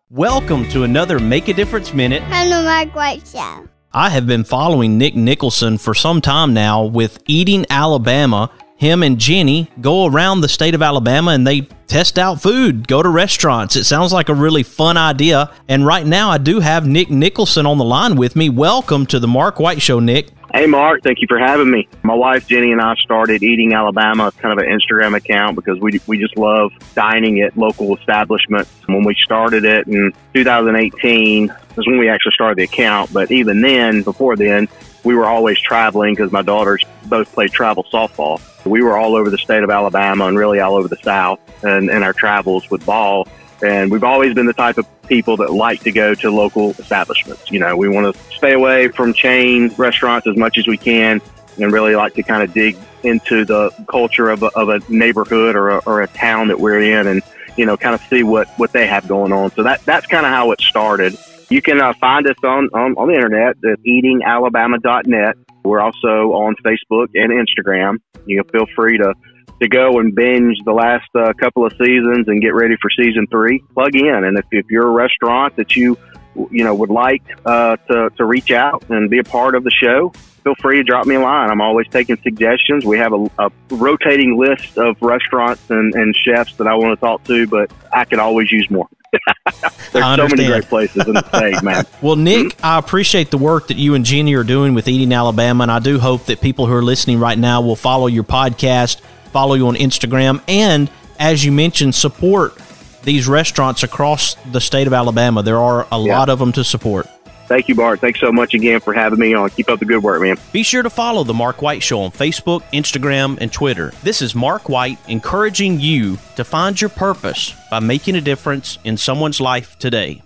Welcome to another Make a Difference Minute On the Mark White Show. I have been following Nick Nicholson for some time now with Eating Alabama. Him and Jenny go around the state of Alabama and they test out food, go to restaurants. It sounds like a really fun idea. And right now I do have Nick Nicholson on the line with me. Welcome to the Mark White Show, Nick. Hey, Mark, thank you for having me. My wife, Jenny, and I started Eating Alabama. It's kind of an Instagram account because we just love dining at local establishments. When we started it in 2018 was when we actually started the account. But even then, before then, we were always traveling because my daughters both played travel softball. We were all over the state of Alabama and really all over the South and our travels with ball. And we've always been the type of people that like to go to local establishments. You know, we want to stay away from chain restaurants as much as we can and really like to kind of dig into the culture of a neighborhood or a town that we're in and, you know, kind of see what they have going on. So that's kind of how it started. You can find us on the internet at eatingalabama.net. We're also on Facebook and Instagram. You can feel free to go and binge the last couple of seasons and get ready for season 3. Plug in, and if you're a restaurant that you would like to reach out and be a part of the show, feel free to drop me a line. I'm always taking suggestions. We have a rotating list of restaurants and chefs that I want to talk to, but I could always use more. There's so many great places in the state, man. Well, Nick, I appreciate the work that you and Jenny are doing with Eating Alabama, and I do hope that people who are listening right now will follow your podcast, follow you on Instagram, and, as you mentioned, support these restaurants across the state of Alabama. There are a lot of them to support. Thank you, Bart. Thanks so much again for having me on. Keep up the good work, man. Be sure to follow The Mark White Show on Facebook, Instagram, and Twitter. This is Mark White encouraging you to find your purpose by making a difference in someone's life today.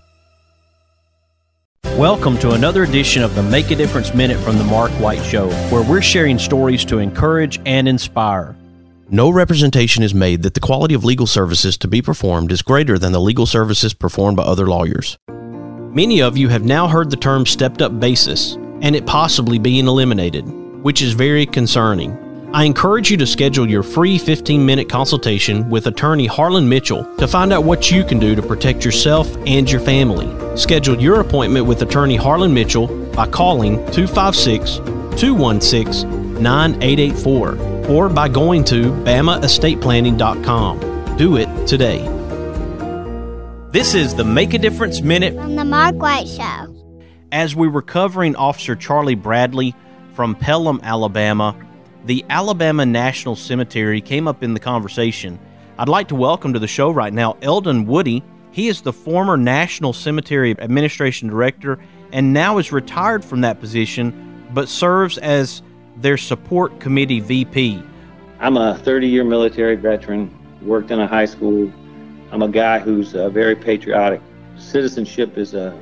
Welcome to another edition of the Make a Difference Minute from The Mark White Show, where we're sharing stories to encourage and inspire. No representation is made that the quality of legal services to be performed is greater than the legal services performed by other lawyers. Many of you have now heard the term stepped-up basis and it possibly being eliminated, which is very concerning. I encourage you to schedule your free 15-minute consultation with attorney Harlan Mitchell to find out what you can do to protect yourself and your family. Schedule your appointment with attorney Harlan Mitchell by calling 256-216-9884 or by going to bamaestateplanning.com. Do it today. This is the Make a Difference Minute from the Mark White Show. As we were covering Officer Charlie Bradley from Pelham, Alabama, the Alabama National Cemetery came up in the conversation. I'd like to welcome to the show right now Eldon Woody. He is the former National Cemetery Administration Director and now is retired from that position, but serves as their support committee VP. I'm a 30-year military veteran, worked in a high school. I'm a guy who's very patriotic. Citizenship is a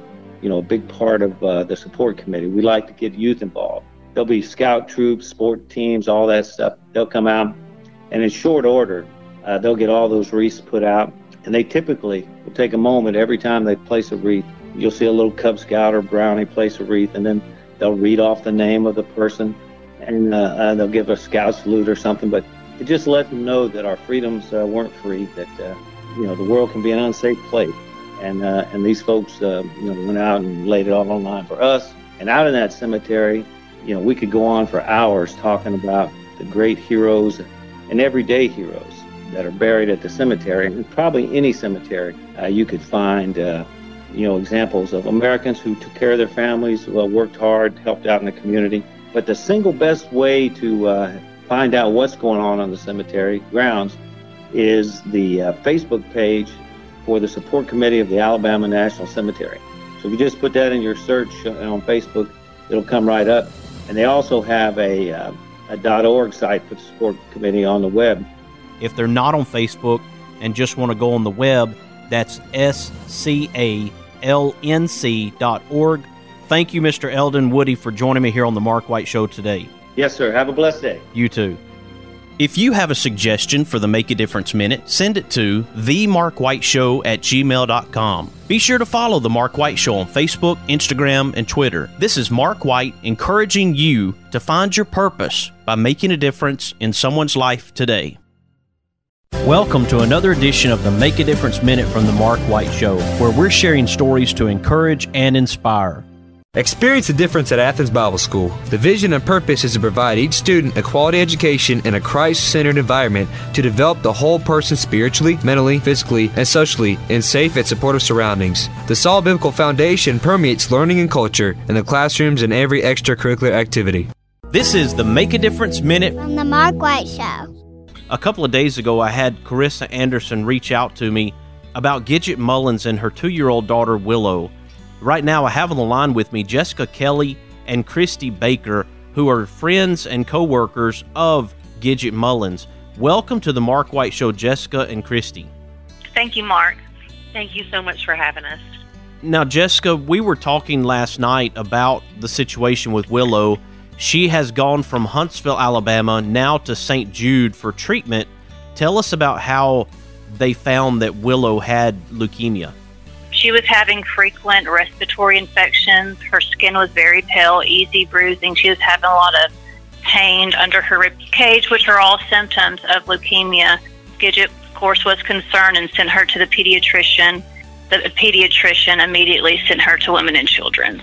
big part of the support committee. We like to get youth involved. There'll be scout troops, sport teams, all that stuff. They'll come out, and in short order, they'll get all those wreaths put out. And they typically will take a moment every time they place a wreath. You'll see a little Cub Scout or Brownie place a wreath, and then they'll read off the name of the person, and they'll give a scout salute or something. But to just let them know that our freedoms weren't free, that the world can be an unsafe place. And these folks went out and laid it all on the line for us. And out in that cemetery, we could go on for hours talking about the great heroes and everyday heroes that are buried at the cemetery. And probably any cemetery you could find examples of Americans who took care of their families, worked hard, helped out in the community. But the single best way to find out what's going on the cemetery grounds is the Facebook page for the support committee of the Alabama National Cemetery. So if you just put that in your search on Facebook, it'll come right up. And they also have a .org site for the support committee on the web. If they're not on Facebook and just want to go on the web, that's scalnc.org. Thank you, Mr. Eldon Woody, for joining me here on the Mark White Show today. Yes, sir. Have a blessed day. You too. If you have a suggestion for the Make a Difference Minute, send it to themarkwhiteshow@gmail.com. Be sure to follow The Mark White Show on Facebook, Instagram, and Twitter. This is Mark White encouraging you to find your purpose by making a difference in someone's life today. Welcome to another edition of the Make a Difference Minute from The Mark White Show, where we're sharing stories to encourage and inspire. Experience the difference at Athens Bible School. The vision and purpose is to provide each student a quality education in a Christ-centered environment to develop the whole person spiritually, mentally, physically, and socially in safe and supportive surroundings. The solid biblical foundation permeates learning and culture in the classrooms and every extracurricular activity. This is the Make a Difference Minute on the Mark White Show. A couple of days ago, I had Carissa Anderson reach out to me about Gidget Mullins and her 2-year-old daughter, Willow. Right now, I have on the line with me Jessica Kelly and Christy Baker, who are friends and co-workers of Gidget Mullins. Welcome to the Mark White Show, Jessica and Christy. Thank you, Mark. Thank you so much for having us. Now, Jessica, we were talking last night about the situation with Willow. She has gone from Huntsville, Alabama, now to St. Jude for treatment. Tell us about how they found that Willow had leukemia. She was having frequent respiratory infections. Her skin was very pale, easy bruising. She was having a lot of pain under her rib cage, which are all symptoms of leukemia. Gidget, of course, was concerned and sent her to the pediatrician. The pediatrician immediately sent her to Women and Children.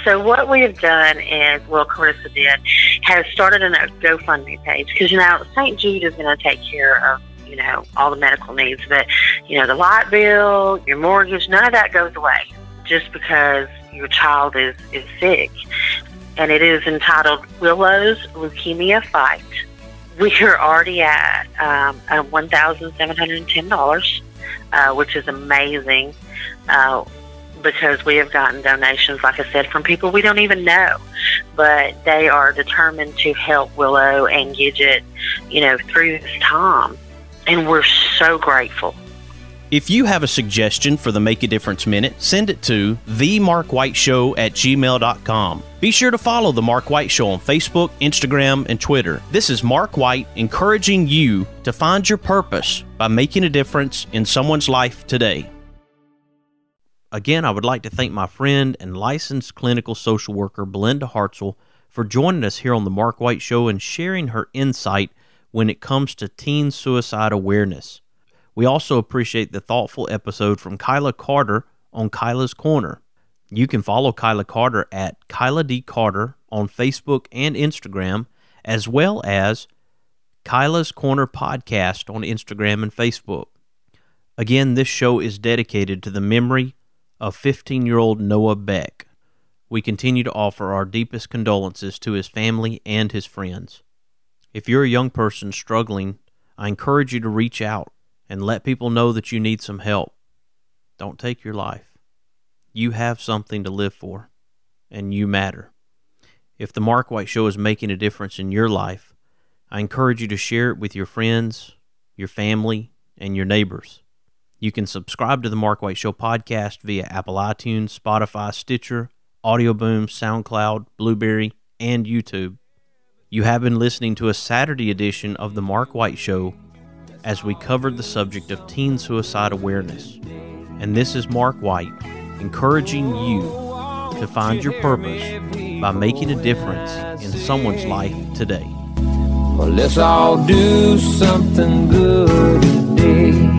So what we have done is, well, Carissa did, has started a GoFundMe page because, St. Jude is going to take care of, all the medical needs. But, the light bill, your mortgage, none of that goes away just because your child is sick. And it is entitled Willow's Leukemia Fight. We are already at $1,710, which is amazing. Because we have gotten donations, like I said, from people we don't even know. But they are determined to help Willow and Gidget, through this time. And we're so grateful. If you have a suggestion for the Make a Difference Minute, send it to themarkwhiteshow@gmail.com. Be sure to follow The Mark White Show on Facebook, Instagram, and Twitter. This is Mark White encouraging you to find your purpose by making a difference in someone's life today. Again, I would like to thank my friend and licensed clinical social worker, Belinda Hartsell, for joining us here on the Mark White Show and sharing her insight when it comes to teen suicide awareness. We also appreciate the thoughtful episode from Kyla Carter on Kyla's Korner. You can follow Kyla Carter at Kyla D. Carter on Facebook and Instagram, as well as Kyla's Korner Podcast on Instagram and Facebook. Again, this show is dedicated to the memory of 15-year-old Noah Beck. We continue to offer our deepest condolences to his family and his friends. If you're a young person struggling, I encourage you to reach out and let people know that you need some help. Don't take your life. You have something to live for, and you matter. If the Mark White Show is making a difference in your life, I encourage you to share it with your friends, your family, and your neighbors. You can subscribe to the Mark White Show podcast via Apple iTunes, Spotify, Stitcher, Audio Boom, SoundCloud, Blueberry, and YouTube. You have been listening to a Saturday edition of the Mark White Show as we covered the subject of teen suicide awareness. And this is Mark White encouraging you to find your purpose by making a difference in someone's life today. Well, let's all do something good today.